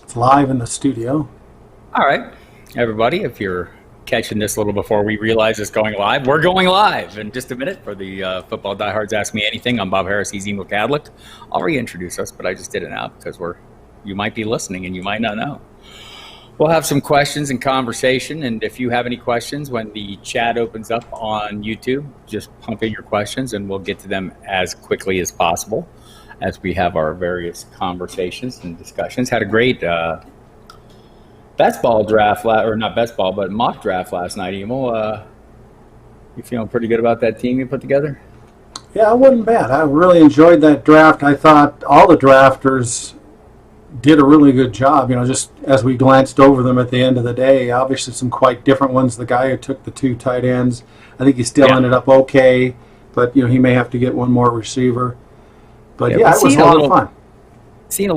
It's live in the studio. All right, everybody, if you're catching this a little before we realize it's going live, we're going live in just a minute for the Football Diehards Ask Me Anything. I'm Bob Harris. He's Emil Kadlec. I'll reintroduce us, but I just did it now because you might be listening and you might not know. We'll have some questions and conversation, and if you have any questions when the chat opens up on YouTube, just pump in your questions and we'll get to them as quickly as possible as we have our various conversations and discussions. Had a great best ball draft, or not best ball, but mock draft last night, Emil. You feeling pretty good about that team you put together? Yeah, it wasn't bad. I really enjoyed that draft. I thought all the drafters did a really good job. Just as we glanced over them at the end of the day, obviously some quite different ones. The guy who took the 2 tight ends, I think he still ended up okay, but he may have to get one more receiver. But it was a lot of fun. He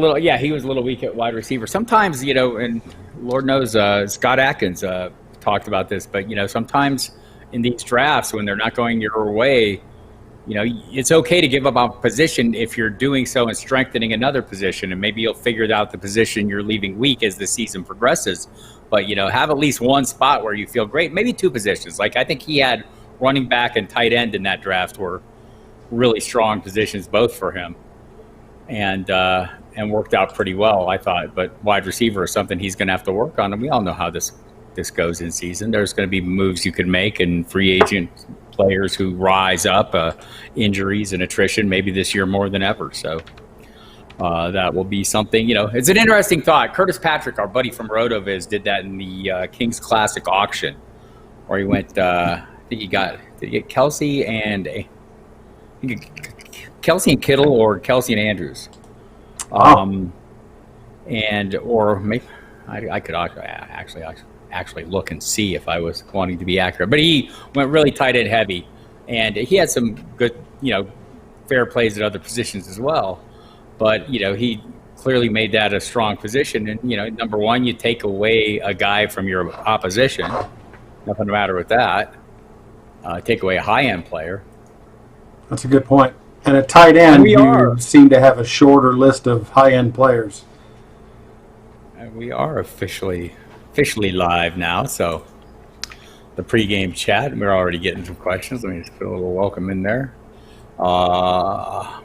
was a little weak at wide receiver. Sometimes, and Lord knows Scott Atkins talked about this, but, sometimes in these drafts when they're not going your way, it's okay to give up on position if you're doing so and strengthening another position, and maybe you'll figure out the position you're leaving weak as the season progresses. But, have at least one spot where you feel great, maybe 2 positions. Like I think he had running back and tight end in that draft were really strong positions both for him. And worked out pretty well, I thought. But wide receiver is something he's going to have to work on, and we all know how this goes in season. There's going to be moves you can make, and free agent players who rise up, injuries and attrition, maybe this year more than ever. So that will be something. It's an interesting thought. Curtis Patrick, our buddy from RotoViz, did that in the Kings Classic auction, where he went. I think did he get Kelsey and Kittle or Kelsey and Andrews? Or maybe I could actually look and see if I was wanting to be accurate. But he went really tight end heavy, and he had some good, fair plays at other positions as well. But he clearly made that a strong position. And number one, you take away a guy from your opposition. Nothing the matter with that. Take away a high end player. That's a good point. And at tight end, you seem to have a shorter list of high-end players. And we are officially live now, so the pregame chat, we're already getting some questions. Let me just put a little welcome in there. Hello,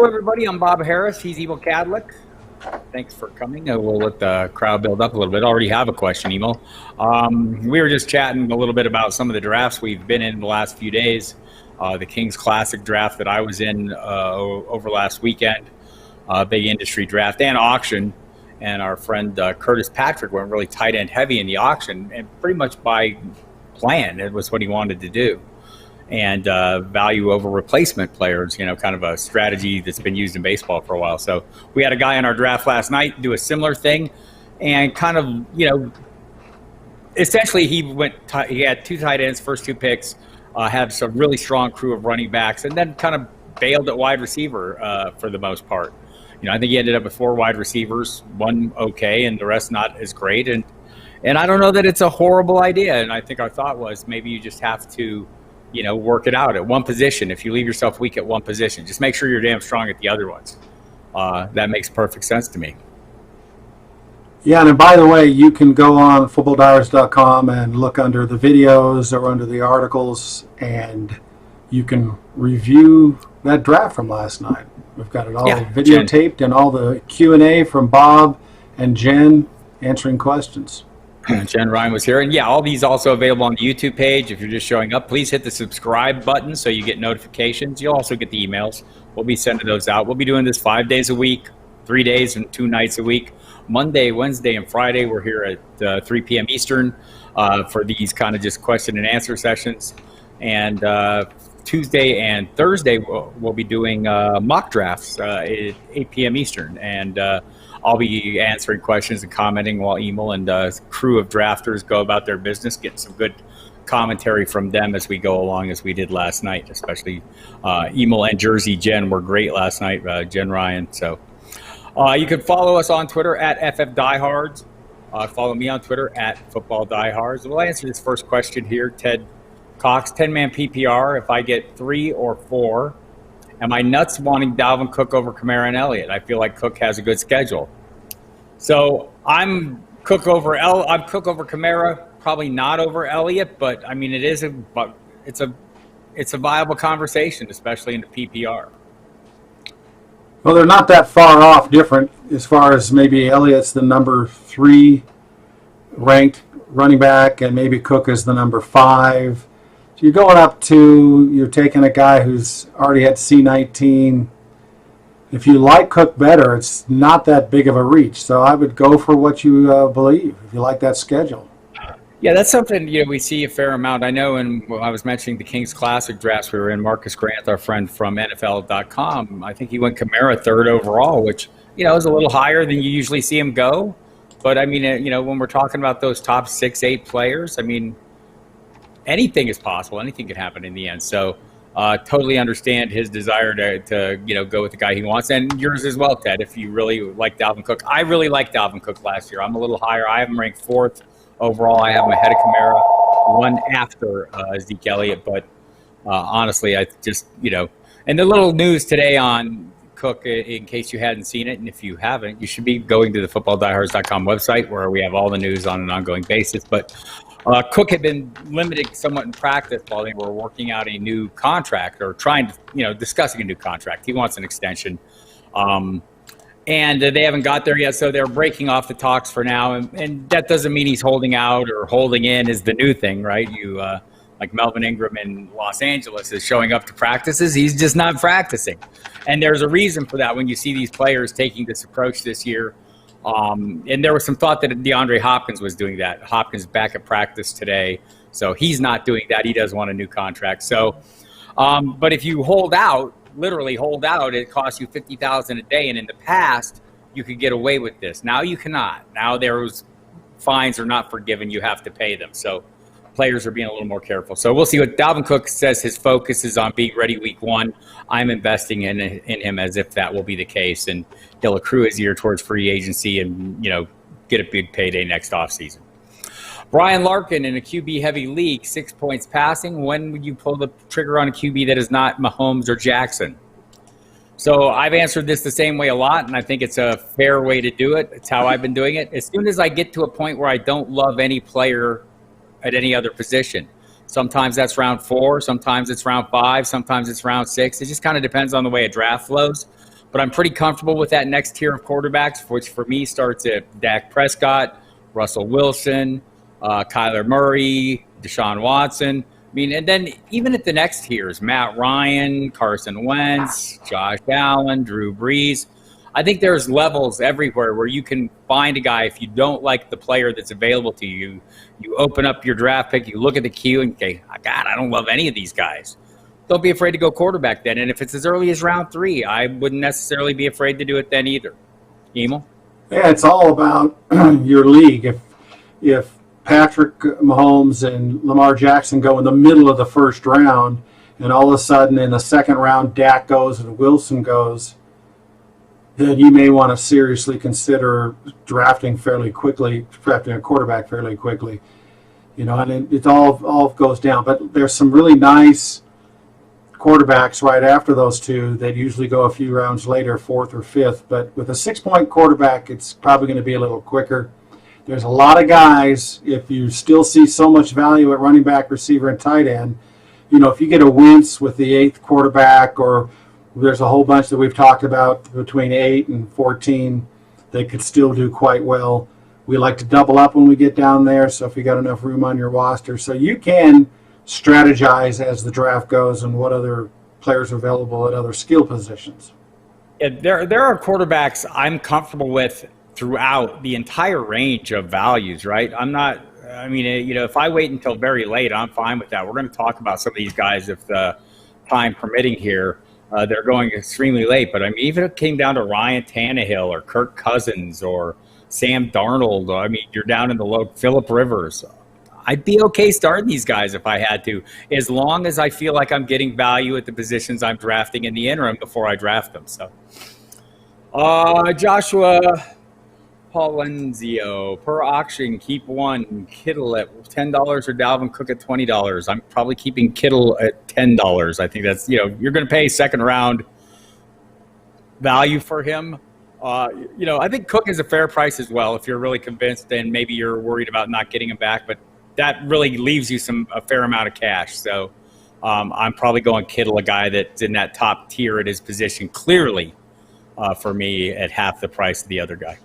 everybody. I'm Bob Harris. He's Emil Kadlec. Thanks for coming. We'll let the crowd build up a little bit. I already have a question, Emil. We were just chatting a little bit about some of the drafts we've been in the last few days. The Kings Classic draft that I was in over last weekend, big industry draft and auction. And our friend Curtis Patrick went really tight end heavy in the auction, and pretty much by plan. It was what he wanted to do. And value over replacement players, kind of a strategy that's been used in baseball for a while. So we had a guy in our draft last night do a similar thing, and kind of, essentially he had 2 tight ends, first 2 picks, had some really strong crew of running backs, and then kind of bailed at wide receiver for the most part. I think he ended up with 4 wide receivers, 1 okay, and the rest not as great. And I don't know that it's a horrible idea. And I think our thought was maybe you just have to work it out at one position. If you leave yourself weak at one position, just make sure you're damn strong at the other ones. That makes perfect sense to me. Yeah, and by the way, you can go on footballdiaries.com and look under the videos or under the articles, and you can review that draft from last night. We've got it all videotaped, and all the Q&A from Bob and Jen answering questions. Jen Ryan was here. And all these also available on the YouTube page. If you're just showing up, please hit the subscribe button so you get notifications. You'll also get the emails. We'll be sending those out. We'll be doing this 5 days a week, 3 days and 2 nights a week. Monday, Wednesday, and Friday, we're here at 3 p.m. Eastern for these kind of just question and answer sessions. And Tuesday and Thursday, we'll be doing mock drafts at 8 p.m. Eastern. And I'll be answering questions and commenting while Emil and the crew of drafters go about their business, getting some good commentary from them as we go along, as we did last night. Especially Emil and Jersey Jen were great last night, Jen Ryan. So you can follow us on Twitter at FFDiehards. Follow me on Twitter at FootballDiehards. We'll answer this first question here. Ted Cox, 10-man PPR. If I get 3 or 4 Am I nuts wanting Dalvin Cook over Kamara and Elliott? I feel like Cook has a good schedule. So I'm Cook over Kamara, probably not over Elliott, but I mean it's a viable conversation, especially in the PPR. Well, they're not that far off different as far as maybe Elliott's the number 3 ranked running back and maybe Cook is the number 5. So you're going up to, you're taking a guy who's already had C19. If you like Cook better, it's not that big of a reach. So I would go for what you believe if you like that schedule. Yeah, that's something we see a fair amount. I know when I was mentioning the Kings Classic drafts we were in, Marcus Grant, our friend from NFL.com, I think he went Kamara 3rd overall, which is a little higher than you usually see him go. But I mean, when we're talking about those top 6, 8 players, I mean, anything is possible. Anything can happen in the end. So totally understand his desire to go with the guy he wants, and yours as well, Ted. If you really like Dalvin Cook, I really liked Dalvin Cook last year. I'm a little higher. I have him ranked 4th. Overall, I have him ahead of Kamara, 1 after Zeke Elliott. But honestly, I just, and the little news today on Cook, in case you hadn't seen it, and if you haven't, you should be going to the footballdiehards.com website where we have all the news on an ongoing basis. But Cook had been limited somewhat in practice while they were working out a new contract or trying to, discussing a new contract. He wants an extension. And they haven't got there yet, so they're breaking off the talks for now. And that doesn't mean he's holding out or holding in is the new thing, right? Like Melvin Ingram in Los Angeles is showing up to practices. He's just not practicing. And there's a reason for that when you see these players taking this approach this year. And there was some thought that DeAndre Hopkins was doing that. Hopkins back at practice today, so he's not doing that. He does want a new contract. So, but if you hold out, literally hold out, it costs you $50,000 a day, and in the past you could get away with this. Now you cannot. Now those fines are not forgiven. You have to pay them. So players are being a little more careful. So we'll see what Dalvin Cook says. His focus is on being ready week 1. I'm investing in him as if that will be the case, and he'll accrue his year towards free agency and get a big payday next offseason. Brian Larkin in a QB-heavy league, 6 points passing. When would you pull the trigger on a QB that is not Mahomes or Jackson? So I've answered this the same way a lot, and I think it's a fair way to do it. It's how I've been doing it. As soon as I get to a point where I don't love any player at any other position, sometimes that's round 4, sometimes it's round 5, sometimes it's round 6. It just kind of depends on the way a draft flows. But I'm pretty comfortable with that next tier of quarterbacks, which for me starts at Dak Prescott, Russell Wilson, Kyler Murray, Deshaun Watson. I mean, and then even at the next tiers, Matt Ryan, Carson Wentz, Josh Allen, Drew Brees. I think there's levels everywhere where you can find a guy if you don't like the player that's available to you. You open up your draft pick, you look at the queue, and say, God, I don't love any of these guys. Don't be afraid to go quarterback then. And if it's as early as round 3, I wouldn't necessarily be afraid to do it then either. Emil? Yeah, it's all about your league. If Patrick Mahomes and Lamar Jackson go in the middle of the first round, and all of a sudden in the second round Dak goes and Wilson goes, then you may want to seriously consider drafting a quarterback fairly quickly. And it all goes down. But there's some really nice quarterbacks right after those two that usually go a few rounds later, 4th or 5th. But with a 6-point quarterback, it's probably going to be a little quicker. There's a lot of guys, if you still see so much value at running back, receiver, and tight end, if you get a Wentz with the 8th quarterback, or there's a whole bunch that we've talked about between 8 and 14 that could still do quite well. We like to double up when we get down there, so if you got enough room on your roster. So you can strategize as the draft goes and what other players are available at other skill positions. Yeah, there are quarterbacks I'm comfortable with throughout the entire range of values, right? If I wait until very late, I'm fine with that. We're going to talk about some of these guys if the time permitting here. They're going extremely late. But, even if it came down to Ryan Tannehill or Kirk Cousins or Sam Darnold, you're down in the low, Phillip Rivers. I'd be okay starting these guys if I had to, as long as I feel like I'm getting value at the positions I'm drafting in the interim before I draft them. So, Joshua Paulenzio, per auction, keep one. Kittle at $10 or Dalvin Cook at $20. I'm probably keeping Kittle at $10. I think that's, you're going to pay second round value for him. I think Cook is a fair price as well if you're really convinced and maybe you're worried about not getting him back, but that really leaves you a fair amount of cash. So I'm probably going Kittle, a guy that's in that top tier at his position, clearly for me at half the price of the other guy.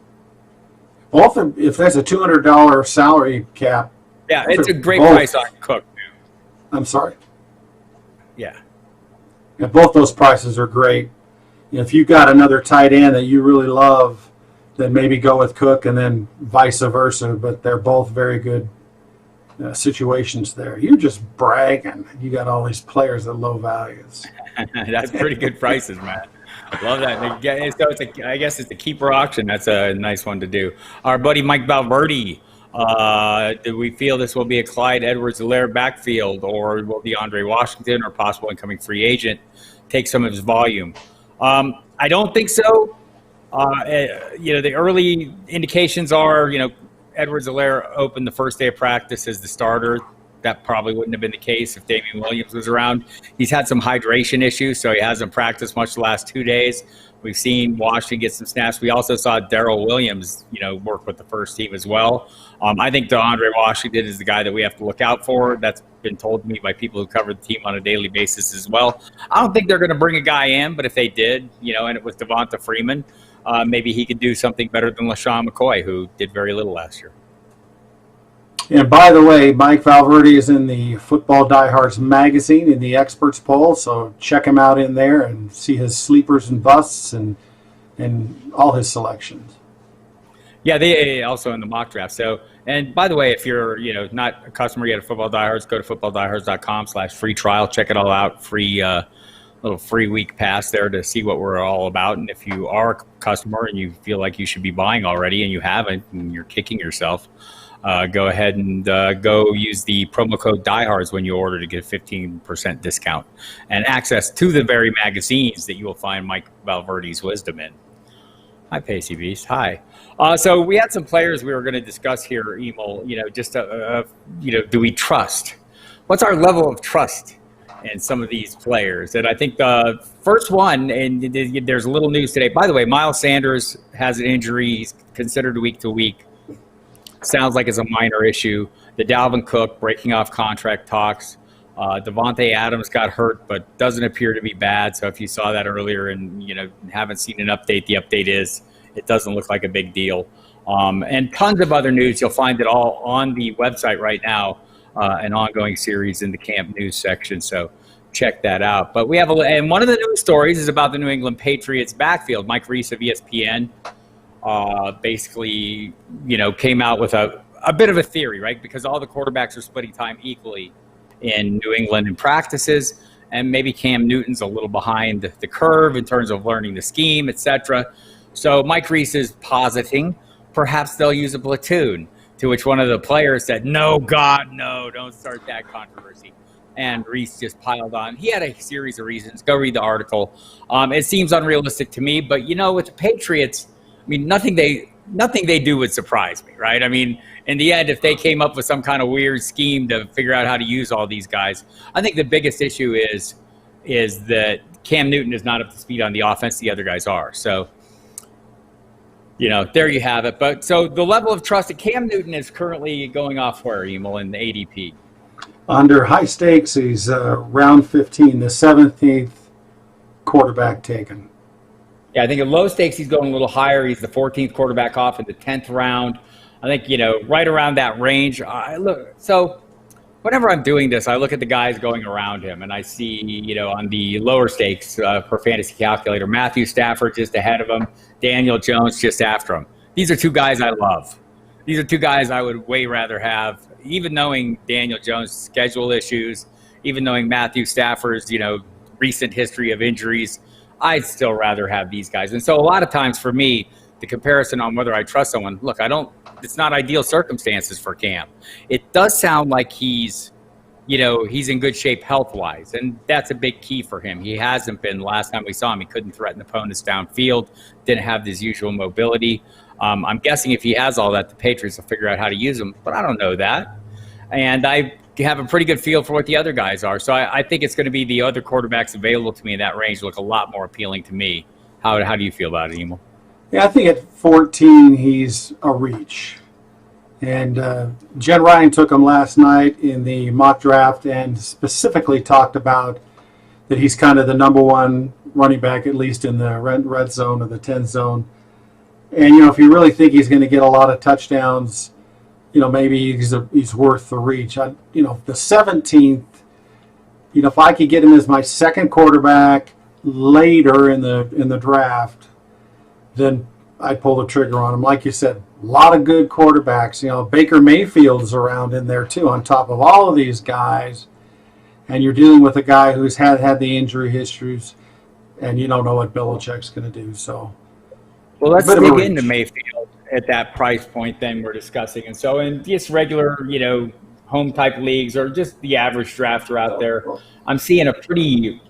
Often, if there's a $200 salary cap. Yeah, it's a great price on Cook. I'm sorry. Yeah. Both those prices are great. If you got another tight end that you really love, then maybe go with Cook and then vice versa. But they're both very good situations there. You're just bragging. You got all these players at low values. That's pretty good prices, man. Love that. So I guess it's a keeper auction. That's a nice one to do. Our buddy Mike Valverde. Do we feel this will be a Clyde Edwards-Helaire backfield, or will DeAndre Washington or possible incoming free agent take some of his volume? I don't think so. The early indications are, Edwards-Helaire opened the first day of practice as the starter. That probably wouldn't have been the case if Damian Williams was around. He's had some hydration issues, so he hasn't practiced much the last 2 days. We've seen Washington get some snaps. We also saw Darrell Williams, work with the first team as well. I think DeAndre Washington is the guy that we have to look out for. That's been told to me by people who cover the team on a daily basis as well. I don't think they're going to bring a guy in, but if they did, and it was Devonta Freeman, maybe he could do something better than LaShawn McCoy, who did very little last year. And by the way, Mike Valverde is in the Football Diehards magazine in the experts poll, so check him out in there and see his sleepers and busts and all his selections. Yeah, they also in the mock draft. So, and by the way, if you're not a customer yet at Football Diehards, go to footballdiehards.com/free trial. Check it all out. Free little free week pass there to see what we're all about. And if you are a customer and you feel like you should be buying already and you haven't and you're kicking yourself, go ahead and go use the promo code Diehards when you order to get a 15% discount and access to the very magazines that you will find Mike Valverde's wisdom in. Hi, Pacey Beast. Hi. So we had some players we were going to discuss here, Emil. Do we trust? What's our level of trust in some of these players? And I think the first one, and there's a little news today. By the way, Miles Sanders has an injury. He's considered week to week. Sounds like it's a minor issue. The Dalvin Cook breaking off contract talks. Devontae Adams got hurt, but doesn't appear to be bad. So if you saw that earlier and haven't seen an update, the update is it doesn't look like a big deal. And tons of other news. You'll find it all on the website right now, an ongoing series in the camp news section. So check that out. But we have and one of the news stories is about the New England Patriots backfield. Mike Reese of ESPN basically, came out with a bit of a theory, right? Because all the quarterbacks are splitting time equally in New England in practices, and maybe Cam Newton's a little behind the curve in terms of learning the scheme, etc. So Mike Reese is positing perhaps they'll use a platoon, to which one of the players said, "No, God, no, don't start that controversy." And Reese just piled on. He had a series of reasons. Go read the article. It seems unrealistic to me, but with the Patriots, I mean, nothing they do would surprise me, right? I mean, in the end, if they came up with some kind of weird scheme to figure out how to use all these guys, I think the biggest issue is that Cam Newton is not up to speed on the offense. The other guys are. So, there you have it. But so the level of trust that Cam Newton is currently going off where, Emil, in the ADP? Under high stakes, he's round 15, the 17th quarterback taken. Yeah, I think at low stakes, he's going a little higher. He's the 14th quarterback off in the 10th round. I think, right around that range. So whenever I'm doing this, I look at the guys going around him, and I see, on the lower stakes per fantasy calculator, Matthew Stafford just ahead of him, Daniel Jones just after him. These are two guys I love. These are two guys I would way rather have, even knowing Daniel Jones' schedule issues, even knowing Matthew Stafford's, recent history of injuries. I'd still rather have these guys. And so a lot of times for me, the comparison on whether I trust someone, it's not ideal circumstances for Cam. It does sound like he's in good shape health-wise, and that's a big key for him. He hasn't been. Last time we saw him, he couldn't threaten opponents downfield, didn't have his usual mobility. I'm guessing if he has all that, the Patriots will figure out how to use him, but I don't know that. And I have a pretty good feel for what the other guys are. So I think it's going to be the other quarterbacks available to me in that range look a lot more appealing to me. How do you feel about it, Emil? Yeah, I think at 14 he's a reach. And Jen Ryan took him last night in the mock draft and specifically talked about that he's kind of the number one running back, at least in the red zone or the 10 zone. And, if you really think he's going to get a lot of touchdowns, maybe he's worth the reach. The 17th, if I could get him as my second quarterback later in the draft, then I'd pull the trigger on him. Like you said, a lot of good quarterbacks. Baker Mayfield's around in there too, on top of all of these guys. And you're dealing with a guy who's had the injury histories, and you don't know what Belichick's going to do. So, well, let's dig into Mayfield at that price point. Then we're discussing, and so in just regular, home type leagues or just the average drafter out there, I'm seeing a pretty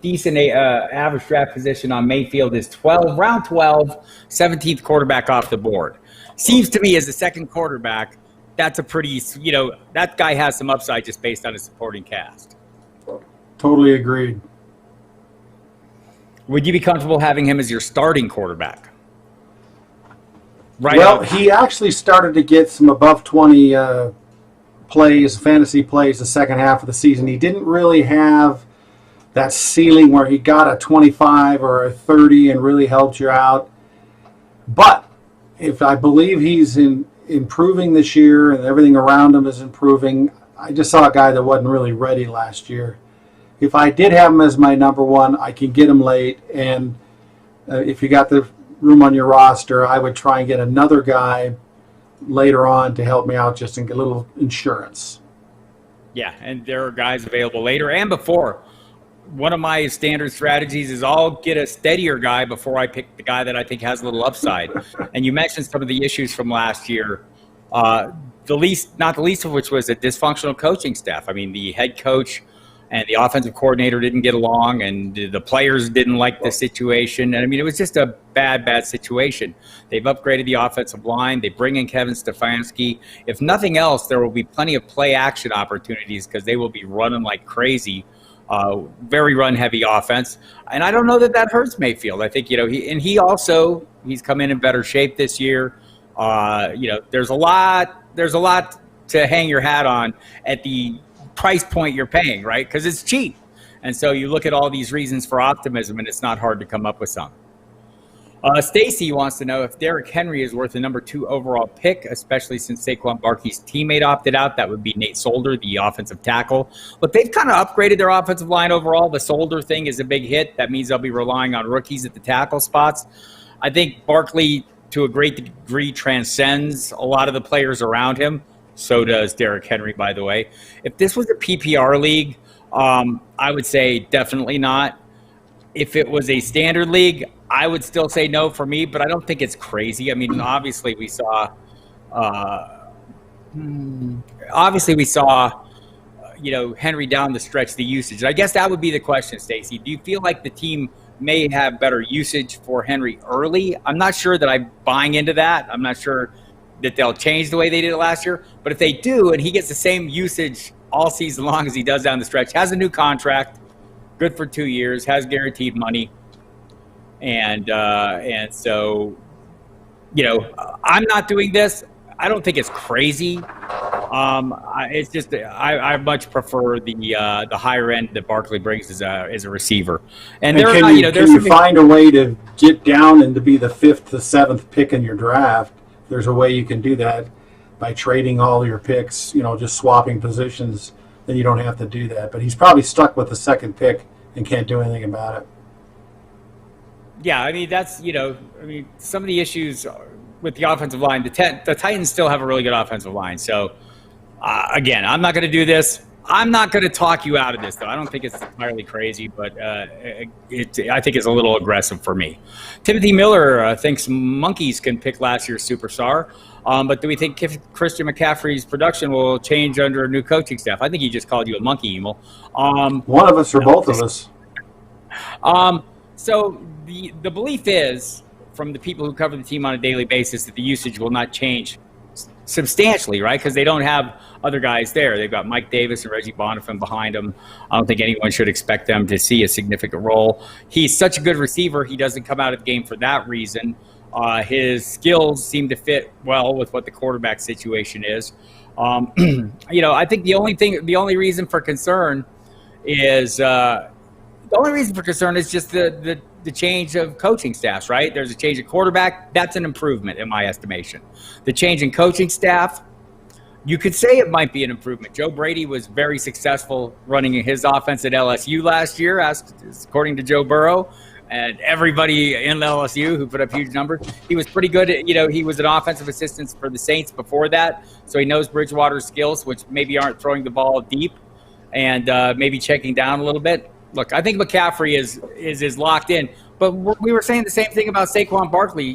decent average draft position on Mayfield is round 12, 17th quarterback off the board. Seems to me as a second quarterback, that's a pretty, that guy has some upside just based on his supporting cast. Totally agreed. Would you be comfortable having him as your starting quarterback? Right. Well, he actually started to get some above 20 fantasy plays the second half of the season. He didn't really have that ceiling where he got a 25 or a 30 and really helped you out. But if I believe he's improving this year and everything around him is improving, I just saw a guy that wasn't really ready last year. If I did have him as my number one, I can get him late. And if you got the room on your roster, I would try and get another guy later on to help me out just and get a little insurance. Yeah, and there are guys available later and before. One of my standard strategies is I'll get a steadier guy before I pick the guy that I think has a little upside. And you mentioned some of the issues from last year, not the least of which was a dysfunctional coaching staff. I mean, the head coach and the offensive coordinator didn't get along, and the players didn't like the situation. And I mean, it was just a bad situation. They've upgraded the offensive line. They bring in Kevin Stefanski. If nothing else, there will be plenty of play action opportunities because they will be running like crazy. Very run-heavy offense, and I don't know that hurts Mayfield. I think he's come in better shape this year. There's a lot to hang your hat on at the price point you're paying, right? Because it's cheap, and so you look at all these reasons for optimism, and it's not hard to come up with some. Stacy wants to know if Derrick Henry is worth the number 2 overall pick, especially since Saquon Barkley's teammate opted out. That would be Nate Solder, the offensive tackle. But they've kind of upgraded their offensive line overall. The Solder thing is a big hit. That means they'll be relying on rookies at the tackle spots. I think Barkley, to a great degree, transcends a lot of the players around him. So does Derrick Henry, by the way. If this was a PPR league, I would say definitely not. If it was a standard league, I would still say no for me, but I don't think it's crazy. I mean, obviously we saw, Henry down the stretch, the usage. I guess that would be the question, Stacey. Do you feel like the team may have better usage for Henry early? I'm not sure that I'm buying into that. I'm not sure that they'll change the way they did it last year. But if they do, and he gets the same usage all season long as he does down the stretch, has a new contract, good for 2 years, has guaranteed money. And so, I'm not doing this. I don't think it's crazy. It's just I much prefer the higher end that Barkley brings as a receiver. And can you find a way to get down and to be the 5th to 7th pick in your draft? There's a way you can do that by trading all your picks. Just swapping positions. Then you don't have to do that. But he's probably stuck with the second pick and can't do anything about it. Yeah, I mean, some of the issues with the offensive line, the Titans still have a really good offensive line. So, again, I'm not going to do this. I'm not going to talk you out of this, though. I don't think it's entirely crazy, but I think it's a little aggressive for me. Timothy Miller thinks monkeys can pick last year's superstar. But do we think Christian McCaffrey's production will change under a new coaching staff? I think he just called you a monkey, Emil. One of us or both of us. So the belief is, from the people who cover the team on a daily basis that the usage will not change substantially, right? Because they don't have other guys there. They've got Mike Davis and Reggie Bonifant behind him. I don't think anyone should expect them to see a significant role. He's such a good receiver. He doesn't come out of the game for that reason. His skills seem to fit well with what the quarterback situation is. I think the only reason for concern is just the change of coaching staffs, right? There's a change of quarterback. That's an improvement in my estimation. The change in coaching staff, you could say it might be an improvement. Joe Brady was very successful running his offense at LSU last year, according to Joe Burrow, and everybody in LSU who put up huge numbers. He was pretty good at, he was an offensive assistant for the Saints before that, so he knows Bridgewater's skills, which maybe aren't throwing the ball deep and maybe checking down a little bit. Look, I think McCaffrey is locked in, but we were saying the same thing about Saquon Barkley,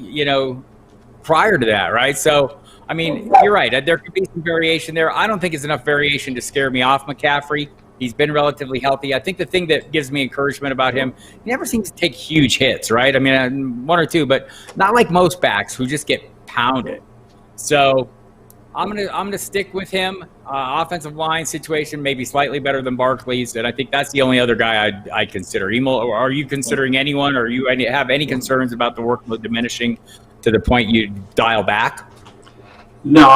prior to that, right? So, I mean, you're right. There could be some variation there. I don't think it's enough variation to scare me off McCaffrey. He's been relatively healthy. I think the thing that gives me encouragement about him, he never seems to take huge hits, right? I mean, one or two, but not like most backs who just get pounded. So I'm gonna stick with him. Offensive line situation maybe slightly better than Barkley's, and I think that's the only other guy I'd consider. Emil, are you considering anyone, or you have any concerns about the workload diminishing to the point you dial back? No,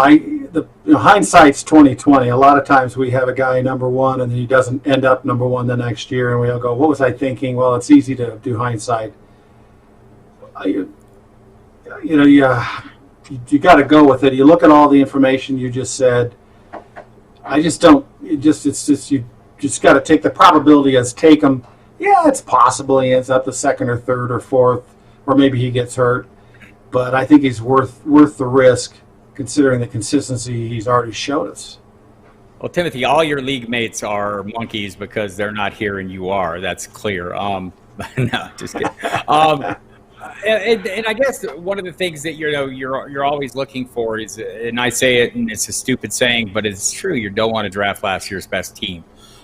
hindsight's 20/20. A lot of times we have a guy number one, and then he doesn't end up number one the next year, and we all go, "What was I thinking?" Well, it's easy to do hindsight. You got to go with it. You look at all the information you just said. I just don't. You just got to take the probability as take him. Yeah, it's possible he ends up the second or third or fourth, or maybe he gets hurt. But I think he's worth the risk, considering the consistency he's already showed us. Well, Timothy, all your league mates are monkeys because they're not here and you are. That's clear. No, just kidding. And I guess one of the things that you're always looking for is, and I say it, and it's a stupid saying, but it's true. You don't want to draft last year's best team.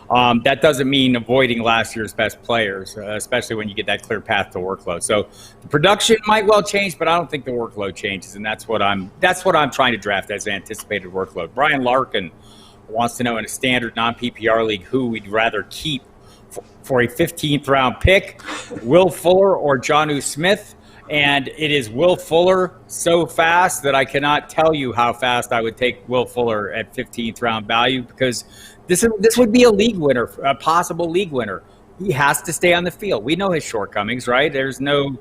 That doesn't mean avoiding last year's best players, especially when you get that clear path to workload. So the production might well change, but I don't think the workload changes, and that's what I'm trying to draft as anticipated workload. Brian Larkin wants to know in a standard non-PPR league who we'd rather keep for a 15th round pick, Will Fuller or Jonnu Smith. And it is Will Fuller so fast that I cannot tell you how fast I would take Will Fuller at 15th round value, because this would be a league winner, a possible league winner. He has to stay on the field. We know his shortcomings, right? There's no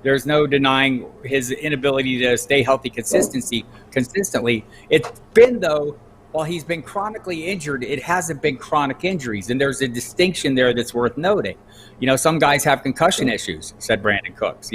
denying his inability to stay healthy consistently. It's been, though, while he's been chronically injured, it hasn't been chronic injuries. And there's a distinction there that's worth noting. Some guys have concussion issues, said Brandon Cooks,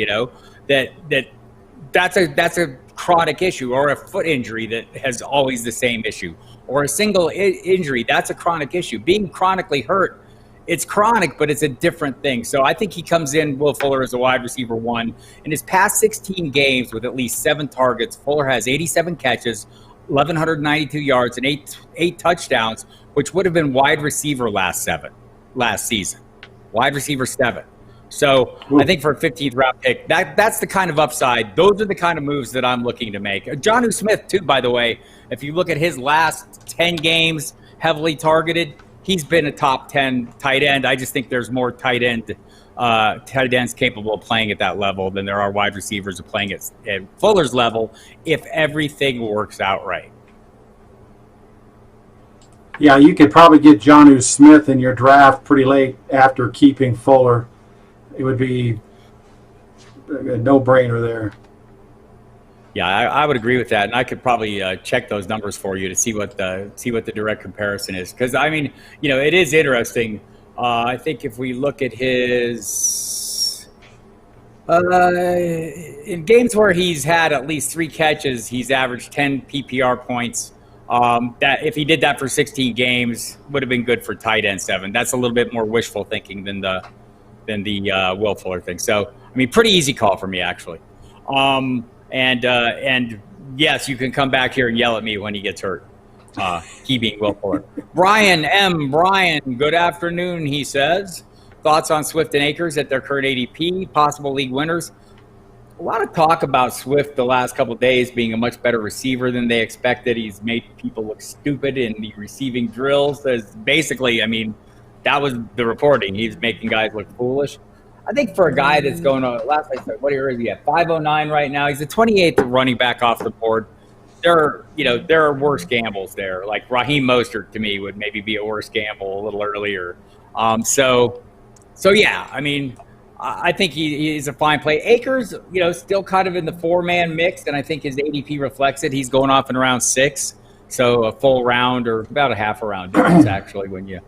that's a chronic issue, or a foot injury that has always the same issue, or a single injury. That's a chronic issue. Being chronically hurt, it's chronic, but it's a different thing. So I think he comes in, Will Fuller, as a wide receiver one. In his past 16 games with at least 7 targets, Fuller has 87 catches, 1,192 yards, and eight touchdowns, which would have been wide receiver last season. Wide receiver 7. So I think for a 15th round pick, that's the kind of upside. Those are the kind of moves that I'm looking to make. Jonnu Smith, too, by the way, if you look at his last 10 games, heavily targeted, he's been a top 10 tight end. I just think there's more tight ends capable of playing at that level than there are wide receivers of playing at Fuller's level if everything works out right. Yeah, you could probably get Jonnu Smith in your draft pretty late after keeping Fuller. It would be a no-brainer there. Yeah, I would agree with that, and I could probably check those numbers for you to see what the direct comparison is. Because it is interesting. I think if we look at his in games where he's had at least 3 catches, he's averaged 10 PPR points. That if he did that for 16 games, would have been good for tight end 7. That's a little bit more wishful thinking than the Will Fuller thing. So, I mean, pretty easy call for me, actually. And yes, you can come back here and yell at me when he gets hurt. He being Will Fuller. Brian, good afternoon, he says. Thoughts on Swift and Akers at their current ADP, possible league winners? A lot of talk about Swift the last couple of days being a much better receiver than they expected. He's made people look stupid in the receiving drills. Basically, I mean, that was the reporting. He's making guys look foolish. I think for a guy that's going on, last I said, what year is he at? 509 right now. He's the 28th running back off the board. There are worse gambles there. Like Raheem Mostert to me would maybe be a worse gamble a little earlier. So yeah, I mean, I think he's a fine play. Akers, still kind of in the 4-man mix, and I think his ADP reflects it. He's going off in round 6, so a full round or about a half a round difference actually when you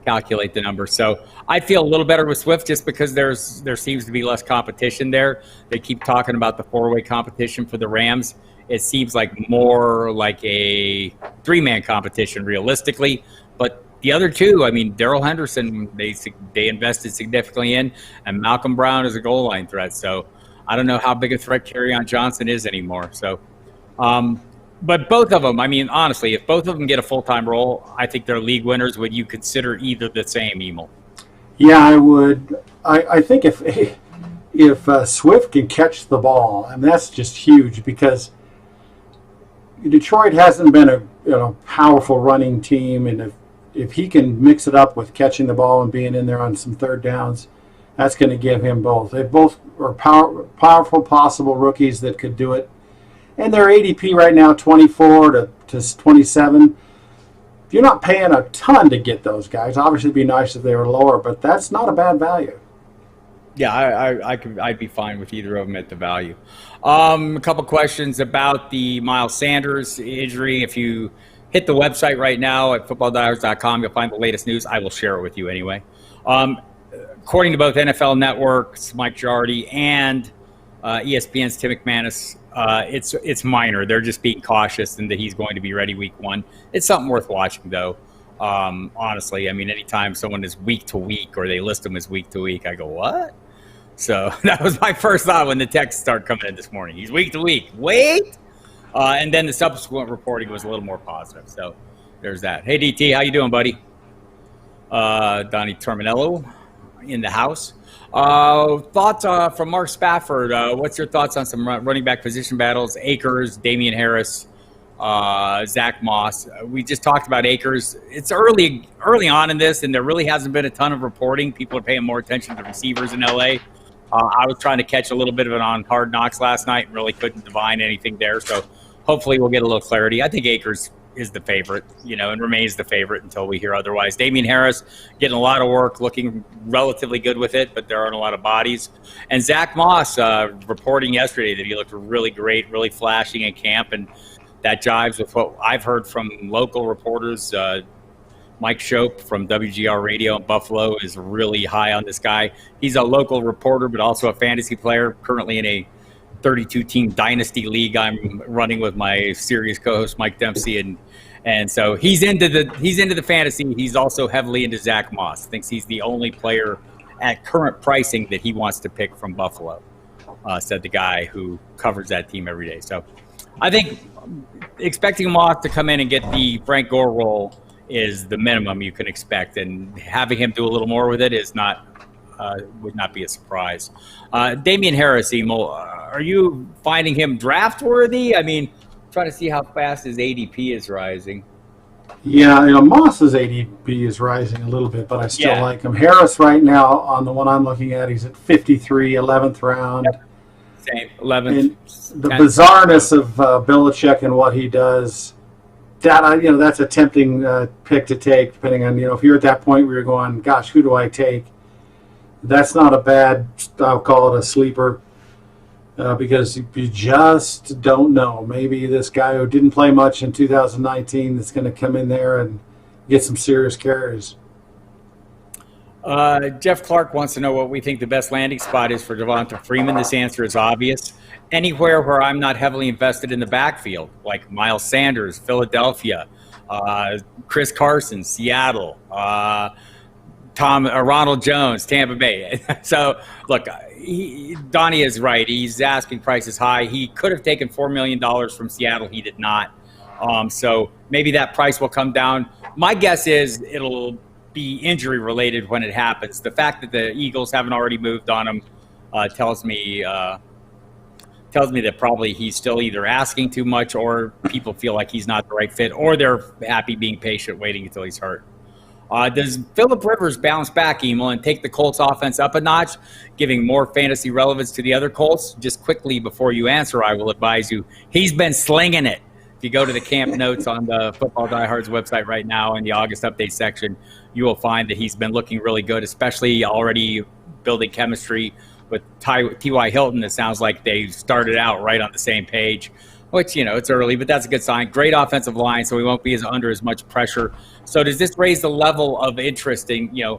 calculate the number. So I feel a little better with Swift just because there seems to be less competition there. They keep talking about the 4-way competition for the Rams. It seems like more like a 3-man competition realistically, but the other two, I mean, Darrell Henderson, they invested significantly in, and Malcolm Brown is a goal line threat. So I don't know how big a threat Kerryon Johnson is anymore. So, but both of them, I mean, honestly, if both of them get a full-time role, I think they're league winners. Would you consider either the same, Emil? Yeah, I would. I think if Swift can catch the ball, I mean, that's just huge because Detroit hasn't been a powerful running team, and if he can mix it up with catching the ball and being in there on some third downs, that's going to give him both. They both are powerful possible rookies that could do it. And their ADP right now, 24 to 27. If you're not paying a ton to get those guys, obviously it'd be nice if they were lower, but that's not a bad value. Yeah, I'd be fine with either of them at the value. A couple questions about the Miles Sanders injury. If you hit the website right now at footballdiehards.com, you'll find the latest news. I will share it with you anyway. According to both NFL Network's Mike Giardi and ESPN's Tim McManus, it's minor. They're just being cautious and that he's going to be ready week 1. It's something worth watching, though. Honestly, I mean, anytime someone is week to week or they list them as week to week, I go, what? So that was my first thought when the texts start coming in this morning. He's week to week. Wait! And then the subsequent reporting was a little more positive. So there's that. Hey, DT, how you doing, buddy? Donnie Terminello in the house. Thoughts from Mark Spafford. What's your thoughts on some running back position battles? Akers, Damian Harris, Zach Moss. We just talked about Akers. It's early on in this, and there really hasn't been a ton of reporting. People are paying more attention to receivers in LA. I was trying to catch a little bit of it on Hard Knocks last night and really couldn't divine anything there. So hopefully we'll get a little clarity. I think Akers is the favorite, and remains the favorite until we hear otherwise. Damian Harris getting a lot of work, looking relatively good with it, but there aren't a lot of bodies. And Zach Moss reporting yesterday that he looked really great, really flashing in camp, and that jives with what I've heard from local reporters. Mike Shope from WGR Radio in Buffalo is really high on this guy. He's a local reporter, but also a fantasy player, currently in a 32-team dynasty league I'm running with my serious co-host Mike Dempsey, and so he's into the fantasy. He's also heavily into Zach Moss. Thinks he's the only player at current pricing that he wants to pick from Buffalo. Said the guy who covers that team every day. So I think expecting Moss to come in and get the Frank Gore role is the minimum you can expect, and having him do a little more with it is would not be a surprise. Damian Harris, Emil, are you finding him draft worthy? I mean, trying to see how fast his ADP is rising. Yeah, Moss's ADP is rising a little bit, but I still like him. Harris right now, on the one I'm looking at, he's at 53, 11th round. Yep. Same, 11th. And the bizarreness of Belichick and what he does, that's a tempting pick to take, depending on, if you're at that point where you're going, gosh, who do I take? That's not a bad, I'll call it a sleeper, because you just don't know. Maybe this guy who didn't play much in 2019 is going to come in there and get some serious carries. Jeff Clark wants to know what we think the best landing spot is for Devonta Freeman. This answer is obvious. Anywhere where I'm not heavily invested in the backfield, like Miles Sanders, Philadelphia, Chris Carson, Seattle, Ronald Jones, Tampa Bay. So, look, Donnie is right. He's asking prices high. He could have taken $4 million from Seattle. He did not. So maybe that price will come down. My guess is it'll be injury related when it happens. The fact that the Eagles haven't already moved on him tells me tells me that probably he's still either asking too much, or people feel like he's not the right fit, or they're happy being patient, waiting until he's hurt. Does Phillip Rivers bounce back, Emil, and take the Colts offense up a notch, giving more fantasy relevance to the other Colts? Just quickly before you answer, I will advise you, he's been slinging it. If you go to the camp notes on the Football Diehards website right now in the August update section, you will find that he's been looking really good, especially already building chemistry with T.Y. Hilton. It sounds like they started out right on the same page, which, it's early, but that's a good sign. Great offensive line, so we won't be under as much pressure. So does this raise the level of interest in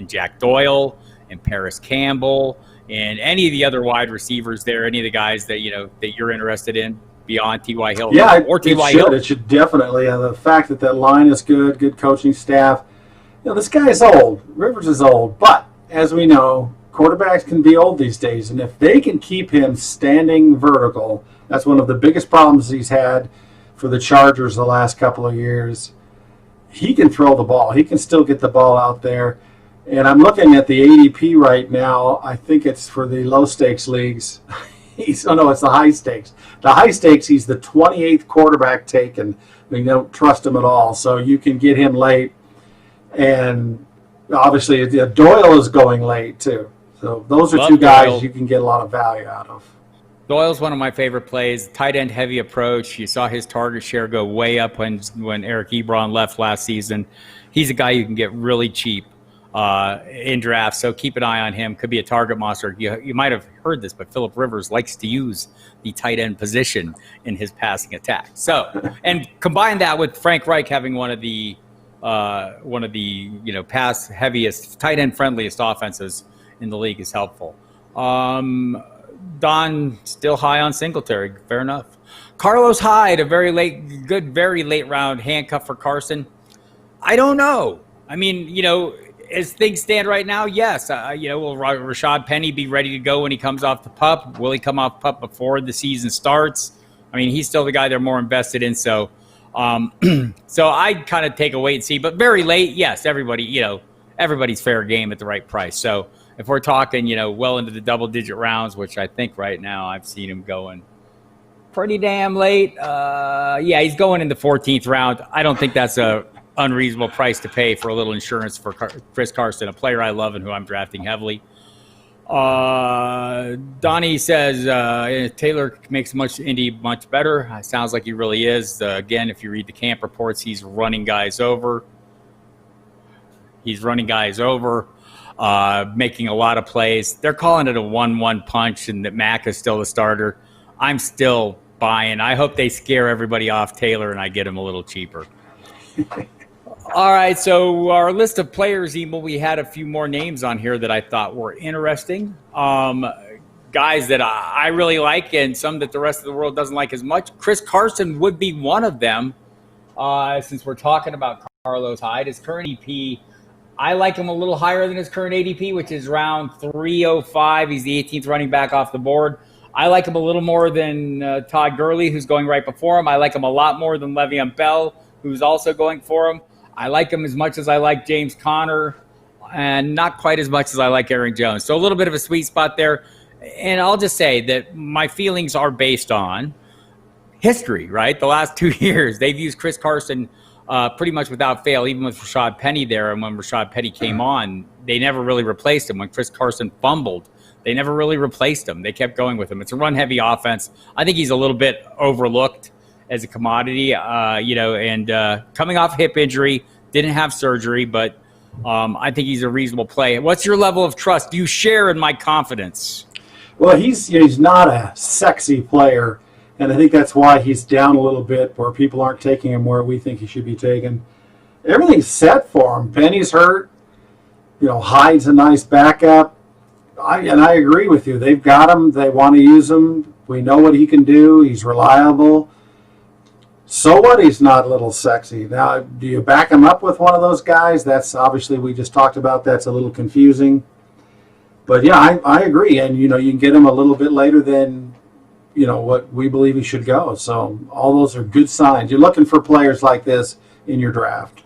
Jack Doyle and Paris Campbell and any of the other wide receivers there, any of the guys that, that you're interested in beyond T.Y. Hilton? Yeah, or T.Y. Hilton? It should definitely. The fact that line is good coaching staff. This guy is old. Rivers is old, but as we know, quarterbacks can be old these days, and if they can keep him standing vertical, that's one of the biggest problems he's had for the Chargers the last couple of years. He can throw the ball. He can still get the ball out there. And I'm looking at the ADP right now. I think it's for the low-stakes leagues. It's the high stakes. The high stakes, he's the 28th quarterback taken. We don't trust him at all, so you can get him late. And obviously, Doyle is going late, too. So those are two guys Doyle. You can get a lot of value out of. Doyle's one of my favorite plays. Tight end heavy approach. You saw his target share go way up when Eric Ebron left last season. He's a guy you can get really cheap in drafts, so keep an eye on him. Could be a target monster. You might have heard this, but Phillip Rivers likes to use the tight end position in his passing attack. So, and combine that with Frank Reich having one of the pass heaviest, tight end friendliest offenses in the league is helpful. Don still high on Singletary. Fair enough. Carlos Hyde, a very late round handcuff for Carson. I don't know. I mean, as things stand right now, yes. Will Rashad Penny be ready to go when he comes off the PUP? Will he come off PUP before the season starts? I mean, he's still the guy they're more invested in. So, so I'd kind of take a wait and see. But very late, yes. Everybody's fair game at the right price. So if we're talking, well into the double-digit rounds, which I think right now I've seen him going pretty damn late. He's going in the 14th round. I don't think that's a unreasonable price to pay for a little insurance for Chris Carson, a player I love and who I'm drafting heavily. Donnie says Taylor makes Indy much better. Sounds like he really is. Again, if you read the camp reports, he's running guys over. Making a lot of plays. They're calling it a 1-1 punch and that Mac is still the starter. I'm still buying. I hope they scare everybody off Taylor and I get him a little cheaper. All right, so our list of players, Emil, we had a few more names on here that I thought were interesting. Guys that I really like and some that the rest of the world doesn't like as much. Chris Carson would be one of them, since we're talking about Carlos Hyde. His current EP, I like him a little higher than his current ADP, which is round 305. He's the 18th running back off the board. I like him a little more than Todd Gurley, who's going right before him. I like him a lot more than Le'Veon Bell, who's also going for him. I like him as much as I like James Conner, and not quite as much as I like Aaron Jones. So a little bit of a sweet spot there. And I'll just say that my feelings are based on history, right? The last 2 years, they've used Chris Carson pretty much without fail, even with Rashad Penny there. And when Rashad Penny came on, they never really replaced him. When Chris Carson fumbled, they never really replaced him. They kept going with him. It's a run-heavy offense. I think he's a little bit overlooked as a commodity, and coming off hip injury, didn't have surgery, but I think he's a reasonable play. What's your level of trust? Do you share in my confidence? Well, he's not a sexy player, and I think that's why he's down a little bit, where people aren't taking him where we think he should be taken. Everything's set for him. Penny's hurt. Hyde's a nice backup. I agree with you. They've got him. They want to use him. We know what he can do. He's reliable. So what? He's not a little sexy. Now, do you back him up with one of those guys? That's obviously, we just talked about, that's a little confusing. But yeah, I agree. And, you can get him a little bit later than, what we believe he should go. So all those are good signs. You're looking for players like this in your draft.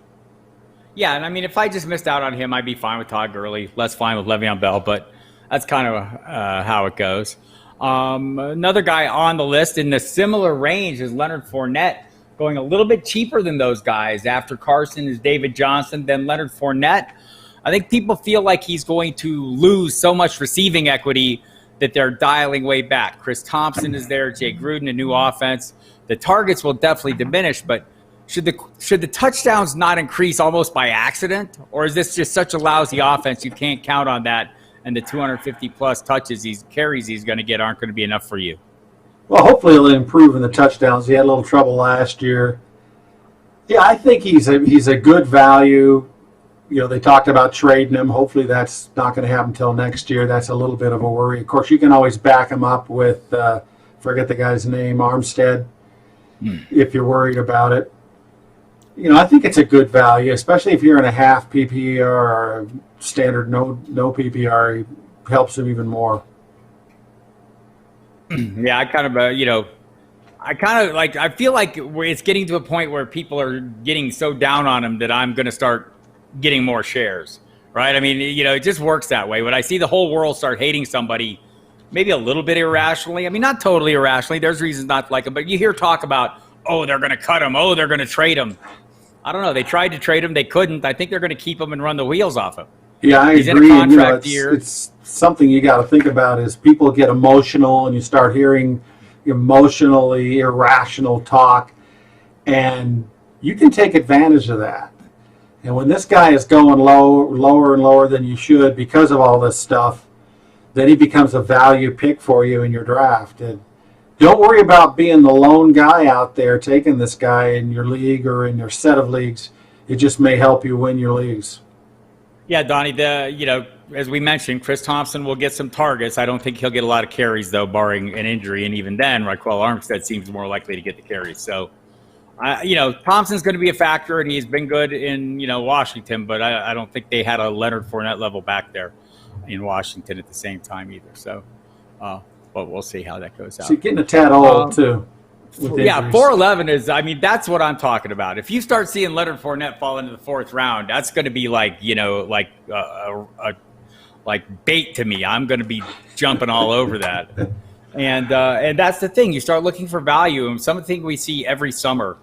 Yeah, and I mean, if I just missed out on him, I'd be fine with Todd Gurley. Less fine with Le'Veon Bell, but that's kind of how it goes. Another guy on the list in the similar range is Leonard Fournette, going a little bit cheaper than those guys. After Carson is David Johnson, then Leonard Fournette. I think people feel like he's going to lose so much receiving equity that they're dialing way back. Chris Thompson is there, Jay Gruden, a new offense. The targets will definitely diminish, but should the touchdowns not increase almost by accident? Or is this just such a lousy offense you can't count on that, and the 250-plus carries he's going to get aren't going to be enough for you? Well, hopefully he'll improve in the touchdowns. He had a little trouble last year. Yeah, I think he's a good value. They talked about trading him. Hopefully that's not going to happen until next year. That's a little bit of a worry. Of course, you can always back him up with, forget the guy's name, Armstead, if you're worried about it. I think it's a good value, especially if you're in a half PPR or a standard no PPR. It helps him even more. Yeah, I feel like it's getting to a point where people are getting so down on him that I'm going to start getting more shares, right? I mean, it just works that way. When I see the whole world start hating somebody, maybe a little bit irrationally, I mean, not totally irrationally, there's reasons not to like him, but you hear talk about, oh, they're going to cut him, oh, they're going to trade him. I don't know. They tried to trade him. They couldn't. I think they're going to keep him and run the wheels off him. Yeah, I agree. He's in a contract year. It's something you got to think about is people get emotional and you start hearing emotionally irrational talk, and you can take advantage of that. And when this guy is going lower and lower than you should because of all this stuff, then he becomes a value pick for you in your draft. And don't worry about being the lone guy out there taking this guy in your league or in your set of leagues. It just may help you win your leagues. Yeah, Donnie, as we mentioned, Chris Thompson will get some targets. I don't think he'll get a lot of carries, though, barring an injury. And even then, Raquel Armstead seems more likely to get the carries. So, Thompson's going to be a factor, and he's been good in, Washington. But I don't think they had a Leonard Fournette level back there in Washington at the same time either. So, but we'll see how that goes out. So you're getting a tad old, too. Yeah, 411 is, that's what I'm talking about. If you start seeing Leonard Fournette fall into the fourth round, that's going to be like bait to me. I'm going to be jumping all over that. And that's the thing. You start looking for value, and something we see every summer,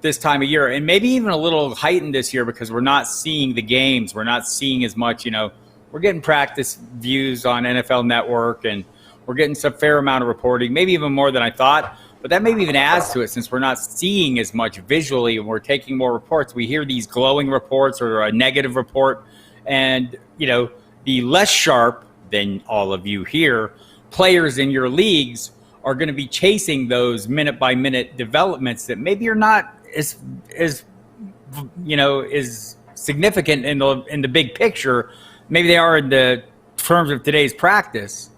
this time of year, and maybe even a little heightened this year because we're not seeing the games. We're not seeing as much, we're getting practice views on NFL Network, and we're getting some fair amount of reporting, maybe even more than I thought. But that maybe even adds to it since we're not seeing as much visually and we're taking more reports. We hear these glowing reports or a negative report. And, the less sharp than all of you here, players in your leagues are going to be chasing those minute-by-minute developments that maybe are not as significant in the big picture. Maybe they are in the terms of today's practice.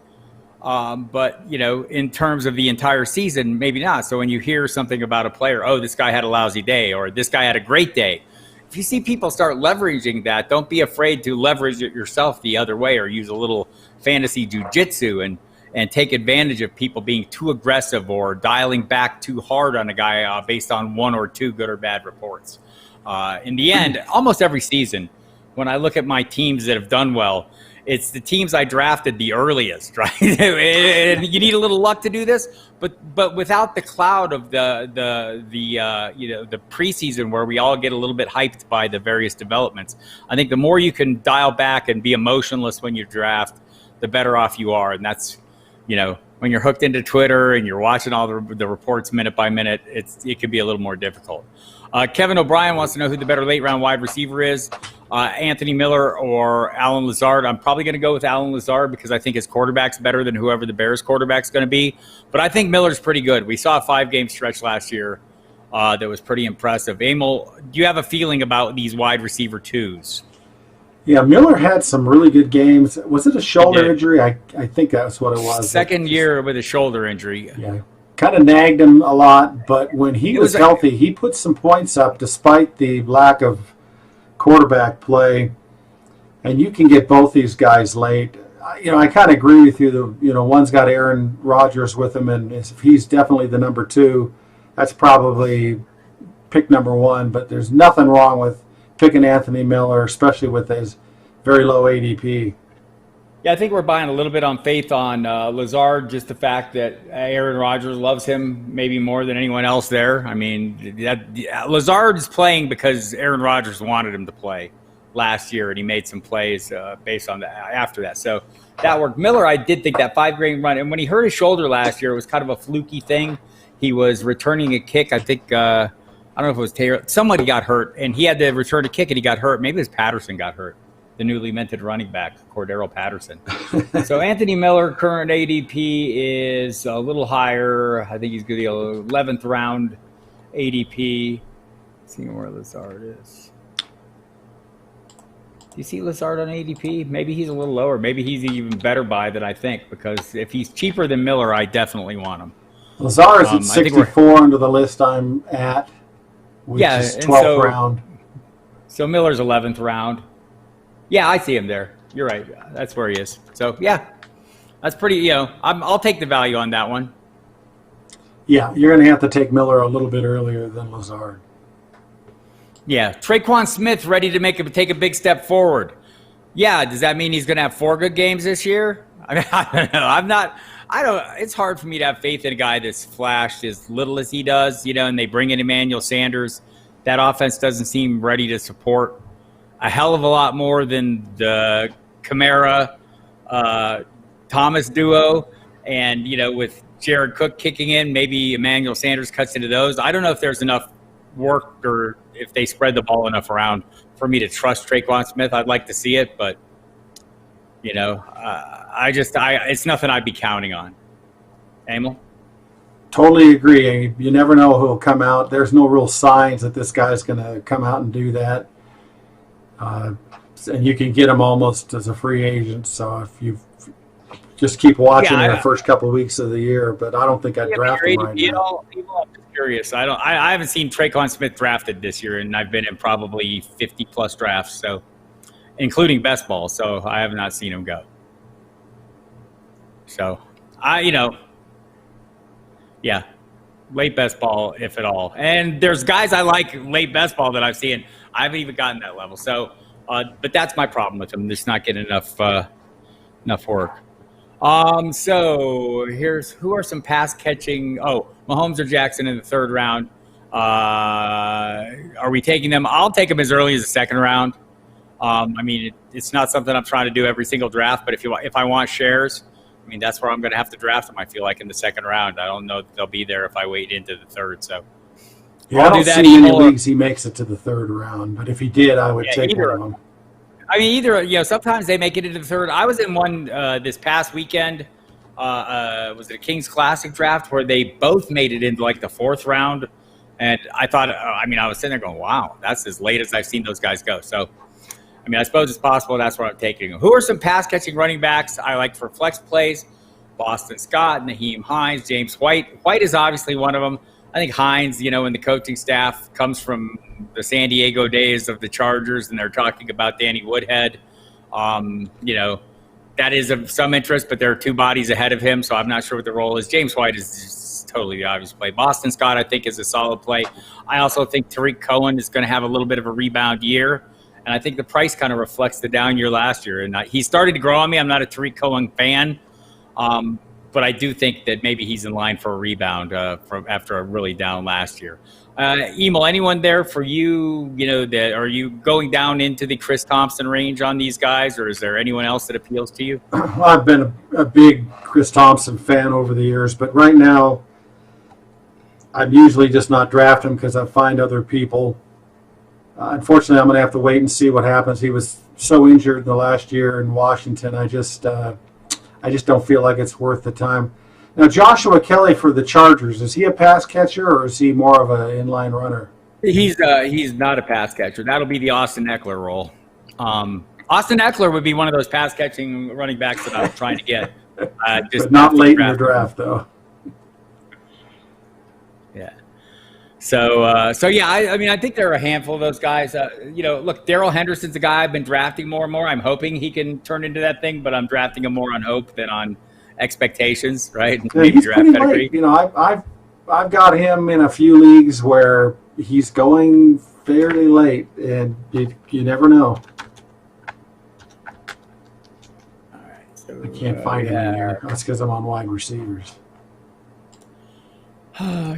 But, in terms of the entire season, maybe not. So when you hear something about a player, oh, this guy had a lousy day or this guy had a great day. If you see people start leveraging that, don't be afraid to leverage it yourself the other way or use a little fantasy jujitsu and take advantage of people being too aggressive or dialing back too hard on a guy based on one or two good or bad reports. In the end, almost every season, when I look at my teams that have done well, it's the teams I drafted the earliest, right? And you need a little luck to do this, but without the cloud of the preseason where we all get a little bit hyped by the various developments. I think the more you can dial back and be emotionless when you draft, the better off you are. And that's, when you're hooked into Twitter and you're watching all the reports minute by minute, it can be a little more difficult. Kevin O'Brien wants to know who the better late round wide receiver is. Anthony Miller or Alan Lazard. I'm probably going to go with Alan Lazard because I think his quarterback's better than whoever the Bears quarterback's going to be. But I think Miller's pretty good. We saw a 5-game stretch last year that was pretty impressive. Emil, do you have a feeling about these wide receiver twos? Yeah, Miller had some really good games. Was it a shoulder injury? I think that's what it was. Second year with a shoulder injury. Yeah, kind of nagged him a lot. But when he was healthy, he put some points up despite the lack of quarterback play, and you can get both these guys late. I kind of agree with you. One's got Aaron Rodgers with him, and if he's definitely the number 2, that's probably pick number 1. But there's nothing wrong with picking Anthony Miller, especially with his very low ADP. Yeah, I think we're buying a little bit on faith on Lazard, just the fact that Aaron Rodgers loves him maybe more than anyone else there. I mean, Lazard is playing because Aaron Rodgers wanted him to play last year, and he made some plays based on that after that. So that worked. Miller, I did think that 5-game run, and when he hurt his shoulder last year, it was kind of a fluky thing. He was returning a kick. I think I don't know if it was Taylor. Somebody got hurt, and he had to return a kick, and he got hurt. Maybe it was Patterson got hurt, the newly minted running back, Cordero Patterson. So Anthony Miller, current ADP is a little higher. I think he's good. The 11th round ADP. Seeing where Lazard is. Do you see Lazard on ADP? Maybe he's a little lower. Maybe he's even better buy than I think, because if he's cheaper than Miller, I definitely want him. Lazard's at 64 under the list I'm at, which is 12th round. So Miller's 11th round. Yeah, I see him there. You're right. That's where he is. So, yeah, that's pretty, I'll take the value on that one. Yeah, you're going to have to take Miller a little bit earlier than Lazard. Yeah, Traquan Smith ready to take a big step forward. Yeah, does that mean he's going to have 4 good games this year? I mean, I don't know. It's hard for me to have faith in a guy that's flashed as little as he does, and they bring in Emmanuel Sanders. That offense doesn't seem ready to support a hell of a lot more than the Kamara Thomas duo. And, with Jared Cook kicking in, maybe Emmanuel Sanders cuts into those. I don't know if there's enough work or if they spread the ball enough around for me to trust Traquan Smith. I'd like to see it, but, it's nothing I'd be counting on. Emil? Totally agree. You never know who'll come out. There's no real signs that this guy's going to come out and do that. And you can get him almost as a free agent. So if you just keep watching in the first couple of weeks of the year, but I don't think I'd draft him right now. I'm just curious. I haven't seen Traquan Smith drafted this year, and I've been in probably 50 plus drafts, so including best ball. So I have not seen him go. So yeah, late best ball, if at all. And there's guys I like late best ball that I've seen. I haven't even gotten that level. So, but that's my problem with him. Just not getting enough work. So here's who are some pass catching. Oh, Mahomes or Jackson in the 3rd round. Are we taking them? I'll take them as early as the 2nd round. I mean, it's not something I'm trying to do every single draft, but if I want shares, I mean, that's where I'm going to have to draft them, I feel like, in the 2nd round. I don't know that they'll be there if I wait into the 3rd. So, yeah, I don't see any leagues he makes it to the 3rd round. But if he did, I would take one of them. I mean, sometimes they make it into the 3rd. I was in one this past weekend. Was it a Kings Classic draft where they both made it into like the 4th round? And I thought, I was sitting there going, wow, that's as late as I've seen those guys go. So, I mean, I suppose it's possible that's where I'm taking them. Who are some pass-catching running backs I like for flex plays? Boston Scott, Naheem Hines, James White. White is obviously one of them. I think Hines, in the coaching staff comes from the San Diego days of the Chargers, and they're talking about Danny Woodhead. That is of some interest, but there are 2 bodies ahead of him, so I'm not sure what the role is. James White is just totally the obvious play. Boston Scott, I think, is a solid play. I also think Tariq Cohen is going to have a little bit of a rebound year. And I think the price kind of reflects the down year last year. And he started to grow on me. I'm not a Tariq Cohen fan, but I do think that maybe he's in line for a rebound from after a really down last year. Emil, anyone there for you? That are you going down into the Chris Thompson range on these guys, or is there anyone else that appeals to you? Well, I've been a big Chris Thompson fan over the years, but right now I'm usually just not drafting him because I find other people. Unfortunately, I'm going to have to wait and see what happens. He was so injured in the last year in Washington. I just don't feel like it's worth the time. Now, Joshua Kelly for the Chargers, is he a pass catcher or is he more of an inline runner? He's not a pass catcher. That'll be the Austin Eckler role. Austin Eckler would be one of those pass catching running backs that I was trying to get. But not late in the draft, though. Yeah. So yeah, I think there are a handful of those guys. Look, Darrell Henderson's a guy I've been drafting more and more. I'm hoping he can turn into that thing, but I'm drafting him more on hope than on expectations, right? Yeah, maybe he's pretty late. I've got him in a few leagues where he's going fairly late, and you never know. All right. I can't find him anywhere. That's because I'm on wide receivers. How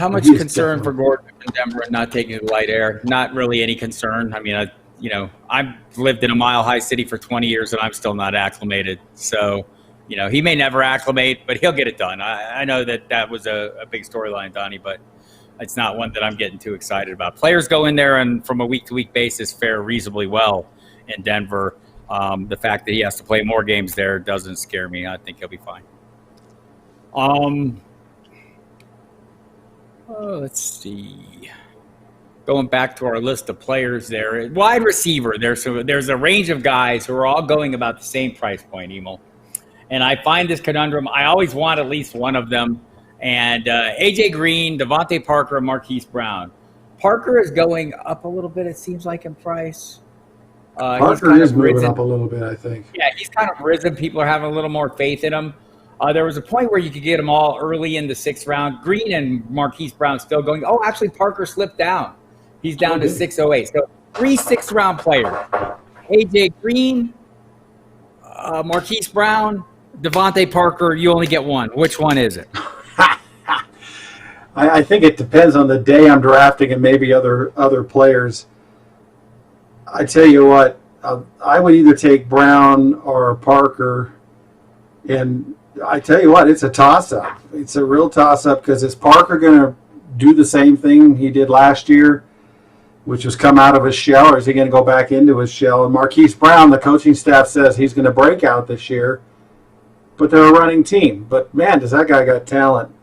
much He is concern for definitely- Gordon in Denver and not taking the light air? Not really any concern. I mean, I've lived in a mile-high city for 20 years, and I'm still not acclimated. So, he may never acclimate, but he'll get it done. I know that was a big storyline, Donnie, but it's not one that I'm getting too excited about. Players go in there and from a week-to-week basis fare reasonably well in Denver. The fact that he has to play more games there doesn't scare me. I think he'll be fine. Let's see. Going back to our list of players there, wide receiver. There's a range of guys who are all going about the same price point, Emil. And I find this conundrum. I always want at least one of them. And A.J. Green, Devontae Parker, and Marquise Brown. Parker is going up a little bit, it seems like, in price. Parker is moving up a little bit, I think. Yeah, he's kind of risen. People are having a little more faith in him. There was a point where you could get them all early in the 6th round. Green and Marquise Brown still going. Oh, actually, Parker slipped down. He's down to 608. So 3 6th-round players. A.J. Green, Marquise Brown, Devontae Parker. You only get one. Which one is it? I think it depends on the day I'm drafting and maybe other players. I tell you what, I would either take Brown or Parker, and I tell you what, it's a toss-up. It's a real toss-up because is Parker going to do the same thing he did last year, which was come out of his shell, or is he going to go back into his shell? And Marquise Brown, the coaching staff says he's going to break out this year, but they're a running team. But, man, does that guy got talent.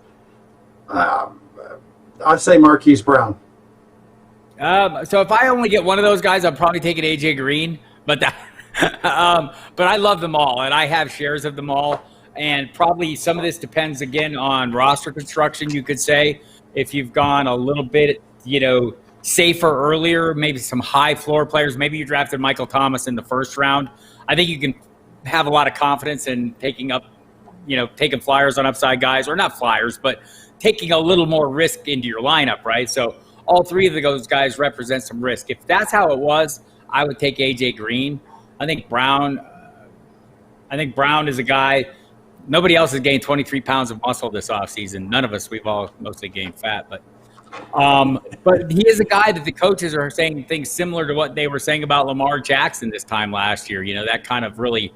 I'd say Marquise Brown. So if I only get one of those guys, I'm probably taking A.J. Green. But but I love them all, and I have shares of them all. And probably some of this depends, again, on roster construction, you could say. If you've gone a little bit, safer earlier, maybe some high floor players. Maybe you drafted Michael Thomas in the 1st round. I think you can have a lot of confidence in taking flyers on upside guys, or not flyers, but taking a little more risk into your lineup, right? So all 3 of those guys represent some risk. If that's how it was, I would take A.J. Green. I think Brown is a guy. Nobody else has gained 23 pounds of muscle this offseason. None of us. We've all mostly gained fat. But he is a guy that the coaches are saying things similar to what they were saying about Lamar Jackson this time last year. That kind of really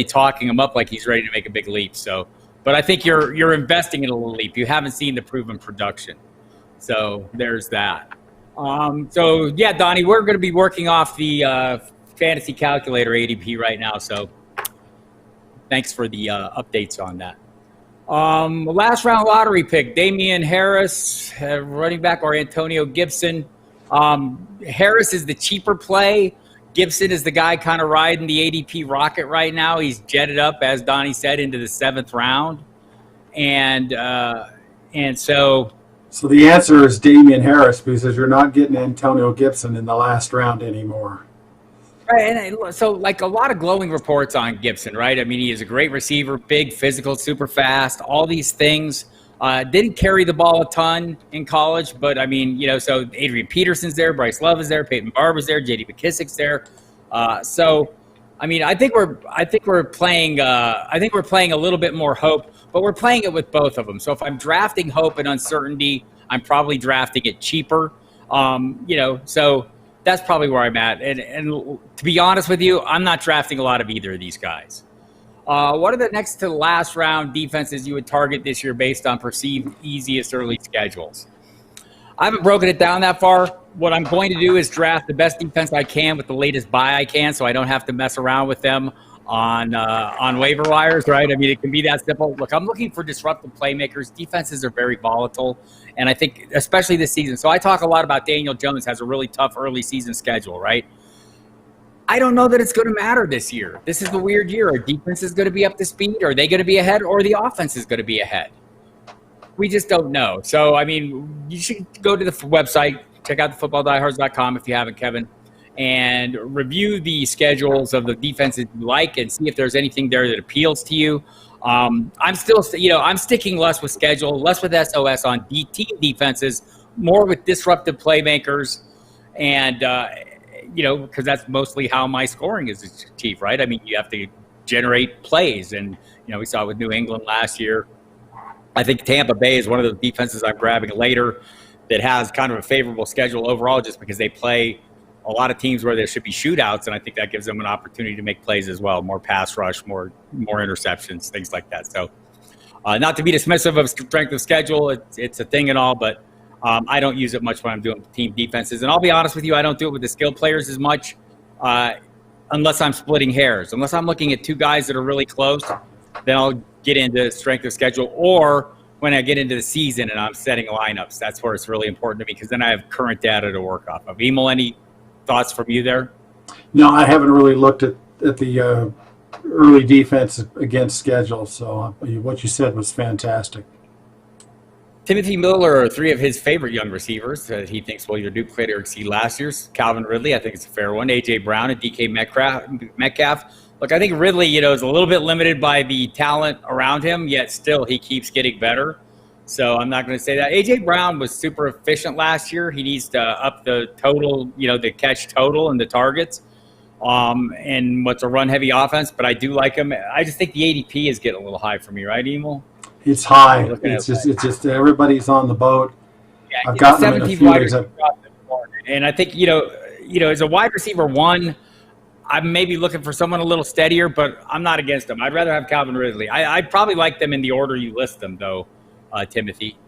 talking him up like he's ready to make a big leap. So, but I think you're investing in a little leap. You haven't seen the proven production. So there's that. So, yeah, Donnie, we're going to be working off the fantasy calculator ADP right now. So thanks for the updates on that. Last round lottery pick, Damian Harris, running back, or Antonio Gibson. Harris is the cheaper play. Gibson is the guy kind of riding the ADP rocket right now. He's jetted up, as Donnie said, into the 7th round. And so... So the answer is Damian Harris, because you're not getting Antonio Gibson in the last round anymore. Right, and so like a lot of glowing reports on Gibson, right? I mean, he is a great receiver, big, physical, super fast, all these things. Didn't carry the ball a ton in college, but I mean, so Adrian Peterson's there, Bryce Love is there, Peyton Barber's there, J.D. McKissick's there. So, I mean, I think we're playing a little bit more hope, but we're playing it with both of them. So if I'm drafting hope and uncertainty, I'm probably drafting it cheaper. So that's probably where I'm at. And to be honest with you, I'm not drafting a lot of either of these guys. What are the next to last round defenses you would target this year based on perceived easiest early schedules? I haven't broken it down that far. What I'm going to do is draft the best defense I can with the latest buy I can, so I don't have to mess around with them on waiver wires, right? I mean, it can be that simple. Look, I'm looking for disruptive playmakers. Defenses are very volatile, and I think especially this season. So I talk a lot about Daniel Jones has a really tough early season schedule, right? I don't know that it's going to matter this year. This is the weird year. Our defense is going to be up to speed. Are they going to be ahead, or the offense is going to be ahead? We just don't know. So, I mean, you should go to the website, check out thefootballdiehards.com if you haven't, Kevin, and review the schedules of the defenses you like and see if there's anything there that appeals to you. I'm still, I'm sticking less with schedule, less with SOS on team defenses, more with disruptive playmakers, and because that's mostly how my scoring is achieved, right? I mean, you have to generate plays. And, we saw it with New England last year. I think Tampa Bay is one of the defenses I'm grabbing later that has kind of a favorable schedule overall just because they play a lot of teams where there should be shootouts, and I think that gives them an opportunity to make plays as well, more pass rush, more interceptions, things like that. So not to be dismissive of strength of schedule, it's a thing and all, but I don't use it much when I'm doing team defenses. And I'll be honest with you, I don't do it with the skilled players as much unless I'm splitting hairs. Unless I'm looking at two guys that are really close, then I'll get into strength of schedule, or when I get into the season and I'm setting lineups. That's where it's really important to me because then I have current data to work off of. Emil, any thoughts from you there? No, I haven't really looked at the early defense against schedule, so what you said was fantastic. Timothy Miller are three of his favorite young receivers that he thinks will either duplicate or exceed last year's. Calvin Ridley, I think it's a fair one. A.J. Brown and DK Metcalf. Look, I think Ridley, is a little bit limited by the talent around him, yet still he keeps getting better. So I'm not going to say that. A.J. Brown was super efficient last year. He needs to up the total, the catch total and the targets. And what's a run-heavy offense, but I do like him. I just think the ADP is getting a little high for me, right, Emil? It's high. It's just everybody's on the boat. Yeah, I've gotten him in a few years. And I think, as a wide receiver one, I'm maybe looking for someone a little steadier, but I'm not against them. I'd rather have Calvin Ridley. I'd probably like them in the order you list them, though, Timothy.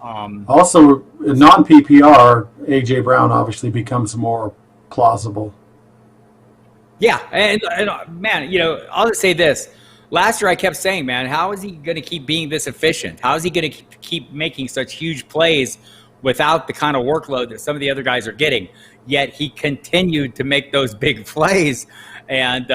Also, non-PPR, A.J. Brown obviously becomes more plausible. Yeah, and man, I'll just say this. Last year I kept saying, man, how is he going to keep being this efficient? How is he going to keep making such huge plays without the kind of workload that some of the other guys are getting? Yet he continued to make those big plays, and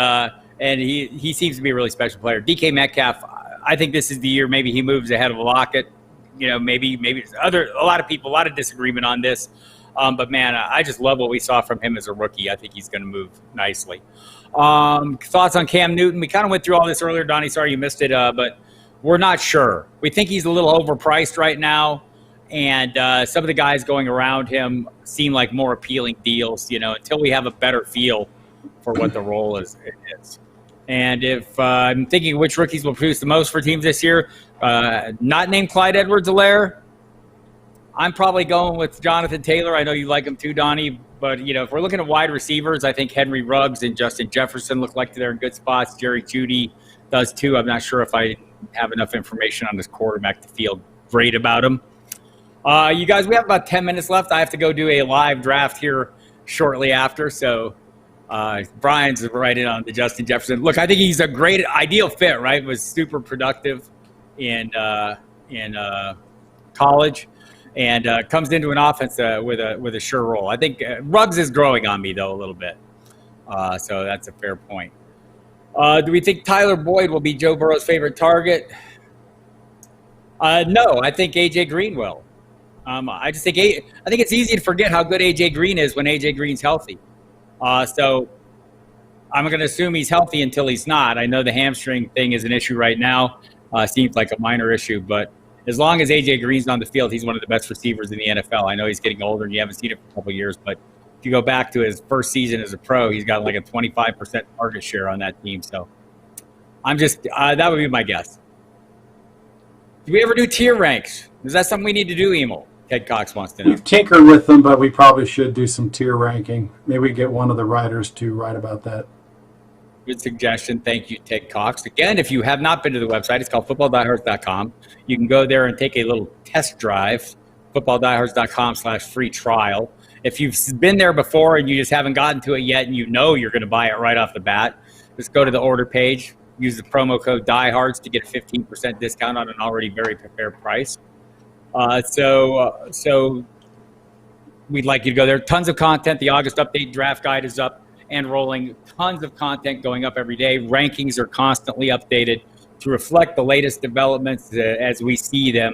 he seems to be a really special player. DK Metcalf, I think this is the year maybe he moves ahead of Lockett. Maybe a lot of people, a lot of disagreement on this. But, man, I just love what we saw from him as a rookie. I think he's going to move nicely. Thoughts on Cam Newton? We kind of went through all this earlier, Donnie. Sorry you missed it, but we're not sure. We think he's a little overpriced right now, and some of the guys going around him seem like more appealing deals, until we have a better feel for what the role is. And if I'm thinking which rookies will produce the most for teams this year, not named Clyde Edwards-Helaire, I'm probably going with Jonathan Taylor. I know you like him too, Donnie. But, if we're looking at wide receivers, I think Henry Ruggs and Justin Jefferson look like they're in good spots. Jerry Jeudy does too. I'm not sure if I have enough information on this quarterback to feel great about him. You guys, we have about 10 minutes left. I have to go do a live draft here shortly after. So Brian's right in on the Justin Jefferson. Look, I think he's a great, ideal fit, right? Was super productive in college. And comes into an offense with a sure role. I think Ruggs is growing on me, though, a little bit. So that's a fair point. Do we think Tyler Boyd will be Joe Burrow's favorite target? No, I think A.J. Green will. I think it's easy to forget how good A.J. Green is when A.J. Green's healthy. So I'm going to assume he's healthy until he's not. I know the hamstring thing is an issue right now. Seems like a minor issue, but as long as A.J. Green's on the field, he's one of the best receivers in the NFL. I know he's getting older and you haven't seen it for a couple of years, but if you go back to his first season as a pro, he's got like a 25% target share on that team. So I'm just that would be my guess. Do we ever do tier ranks? Is that something we need to do, Emil? Ted Cox wants to know. We've tinkered with them, but we probably should do some tier ranking. Maybe get one of the writers to write about that. Good suggestion. Thank you, Ted Cox. Again, if you have not been to the website, it's called footballdiehards.com. You can go there and take a little test drive, footballdiehards.com/free trial. If you've been there before and you just haven't gotten to it yet and you're going to buy it right off the bat, just go to the order page, use the promo code DIEHARDS to get a 15% discount on an already very fair price. So we'd like you to go there. Tons of content. The August update draft guide is up and rolling. Tons of content going up every day. Rankings are constantly updated to reflect the latest developments as we see them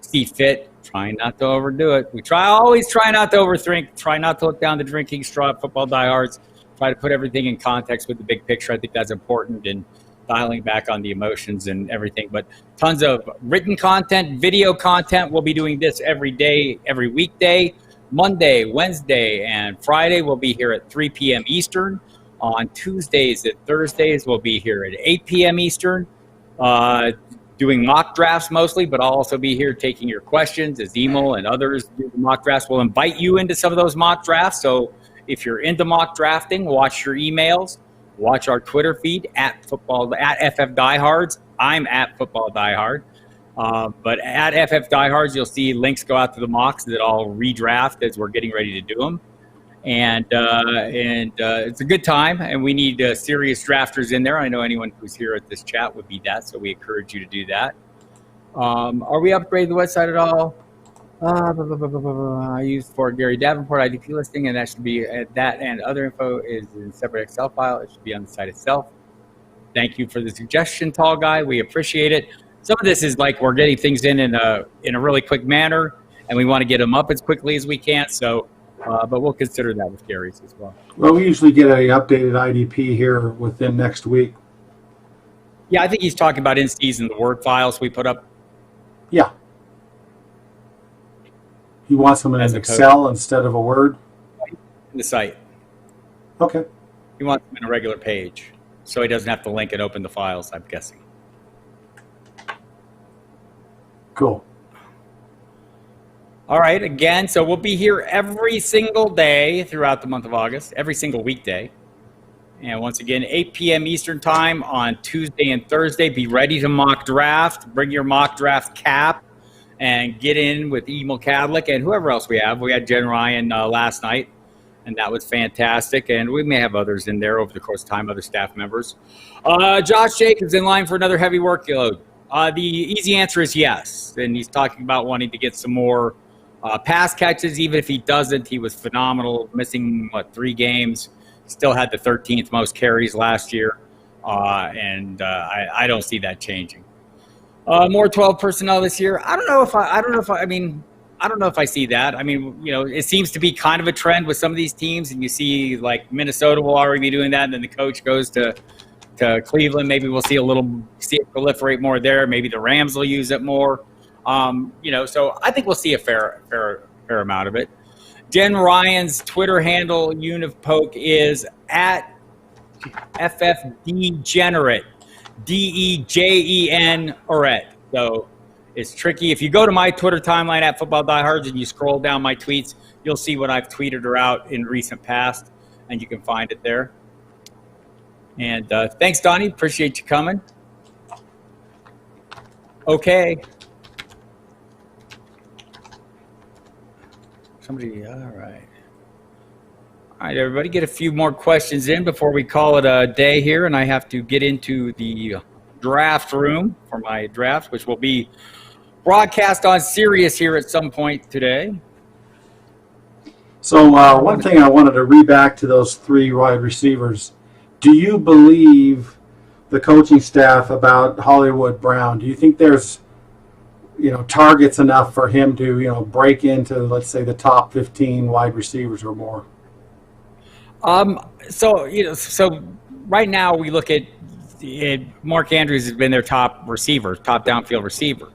see fit. Trying not to overdo it. We always try not to overthink. Try not to look down the drinking straw at Football Diehards. Try to put everything in context with the big picture. I think that's important, and dialing back on the emotions and everything. But tons of written content, video content. We'll be doing this every day, every weekday. Monday, Wednesday, and Friday we'll be here at 3 p.m. Eastern. On Tuesdays and Thursdays, we'll be here at 8 p.m. Eastern, doing mock drafts mostly, but I'll also be here taking your questions as Emil and others do the mock drafts. We'll invite you into some of those mock drafts. So if you're into mock drafting, watch your emails, watch our Twitter feed at FF Diehards. I'm at Football Diehard. But at FF Diehards, you'll see links go out to the mocks that I'll redraft as we're getting ready to do them. And it's a good time, and we need serious drafters in there. I know anyone who's here at this chat would be that, so we encourage you to do that. Are we upgrading the website at all? I used for Gary Davenport IDP listing, and that should be that, and other info is in a separate Excel file. It should be on the site itself. Thank you for the suggestion, tall guy. We appreciate it. Some of this is like we're getting things in a really quick manner, and we want to get them up as quickly as we can. So. But we'll consider that with Gary's as well. Well, we usually get an updated IDP here within next week. Yeah, I think he's talking about in season, the Word files we put up. Yeah. He wants them in an Excel instead of a Word? In the site. Okay. He wants them in a regular page, so he doesn't have to link and open the files, I'm guessing. Cool. All right, again, so we'll be here every single day throughout the month of August, every single weekday. And once again, 8 p.m. Eastern time on Tuesday and Thursday. Be ready to mock draft. Bring your mock draft cap and get in with Emil Kadlec and whoever else we have. We had Jen Ryan last night, and that was fantastic. And we may have others in there over the course of time, other staff members. Josh Jacobs in line for another heavy workload. The easy answer is yes. And he's talking about wanting to get some more pass catches. Even if he doesn't, he was phenomenal, missing 3 games. Still had the 13th most carries last year, and I don't see that changing. More 12 personnel this year. I don't know if I see that. I mean, it seems to be kind of a trend with some of these teams, and you see like Minnesota will already be doing that, and then the coach goes to Cleveland. Maybe we'll see it proliferate more there. Maybe the Rams will use it more. So I think we'll see a fair amount of it. Jen Ryan's Twitter handle, Unipoke, is at FFDegenerate, DEJEN Oret. So it's tricky. If you go to my Twitter timeline at Football Diehards and you scroll down my tweets, you'll see what I've tweeted her out in recent past, and you can find it there. And thanks, Donnie. Appreciate you coming. Okay. All right. All right, everybody, get a few more questions in before we call it a day here, and I have to get into the draft room for my draft, which will be broadcast on Sirius here at some point today. So one thing I wanted to read back to those 3 wide receivers. Do you believe the coaching staff about Hollywood Brown? Do you think there's targets enough for him to, break into, let's say, the top 15 wide receivers or more? So right now we look at Mark Andrews has been their top downfield receiver.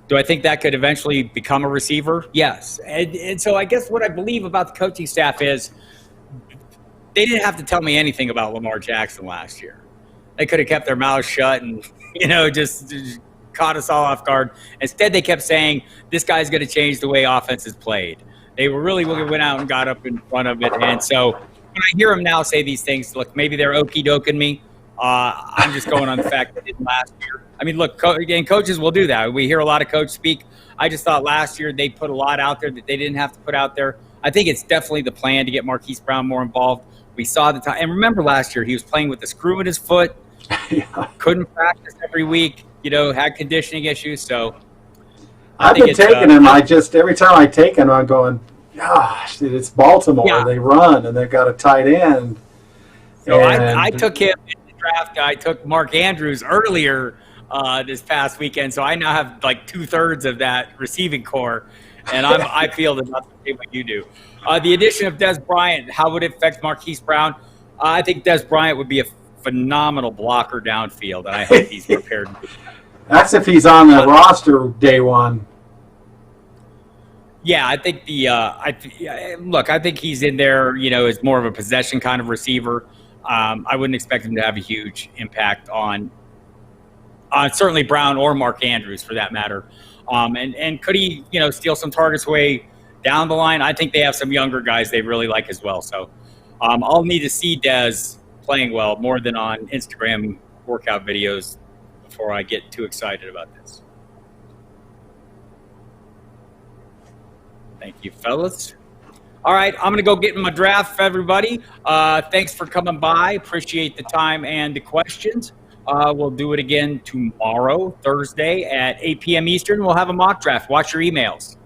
Do I think that could eventually become a receiver? Yes. And so I guess what I believe about the coaching staff is they didn't have to tell me anything about Lamar Jackson last year. They could have kept their mouths shut and, just caught us all off guard. Instead, they kept saying, this guy's going to change the way offense is played. They were really went out and got up in front of it. And so when I hear them now say these things, look, maybe they're okey-doking me. I'm just going on the fact that they did last year. I mean, look, coaches will do that. We hear a lot of coaches speak. I just thought last year they put a lot out there that they didn't have to put out there. I think it's definitely the plan to get Marquis Brown more involved. We saw the time. And remember last year, he was playing with a screw in his foot. Yeah. Couldn't practice every week. Had conditioning issues. So I've been taking him. Every time I take him, I'm going, gosh, it's Baltimore. Yeah. They run, and they've got a tight end. So I took him in the draft. I took Mark Andrews earlier this past weekend. So I now have like 2/3 of that receiving core, and I feel that that's the same way you do. The addition of Des Bryant, how would it affect Marquise Brown? I think Des Bryant would be a phenomenal blocker downfield, and I hope he's prepared to do that. That's if he's on the roster day one. Yeah, I think I think he's in there, as more of a possession kind of receiver. I wouldn't expect him to have a huge impact on certainly Brown or Mark Andrews for that matter. And could he, steal some targets away down the line? I think they have some younger guys they really like as well. So I'll need to see Dez playing well more than on Instagram workout videos before I get too excited about this. Thank you, fellas. All right, I'm going to go get in my draft, everybody. Thanks for coming by. Appreciate the time and the questions. We'll do it again tomorrow, Thursday at 8 p.m. Eastern. We'll have a mock draft. Watch your emails.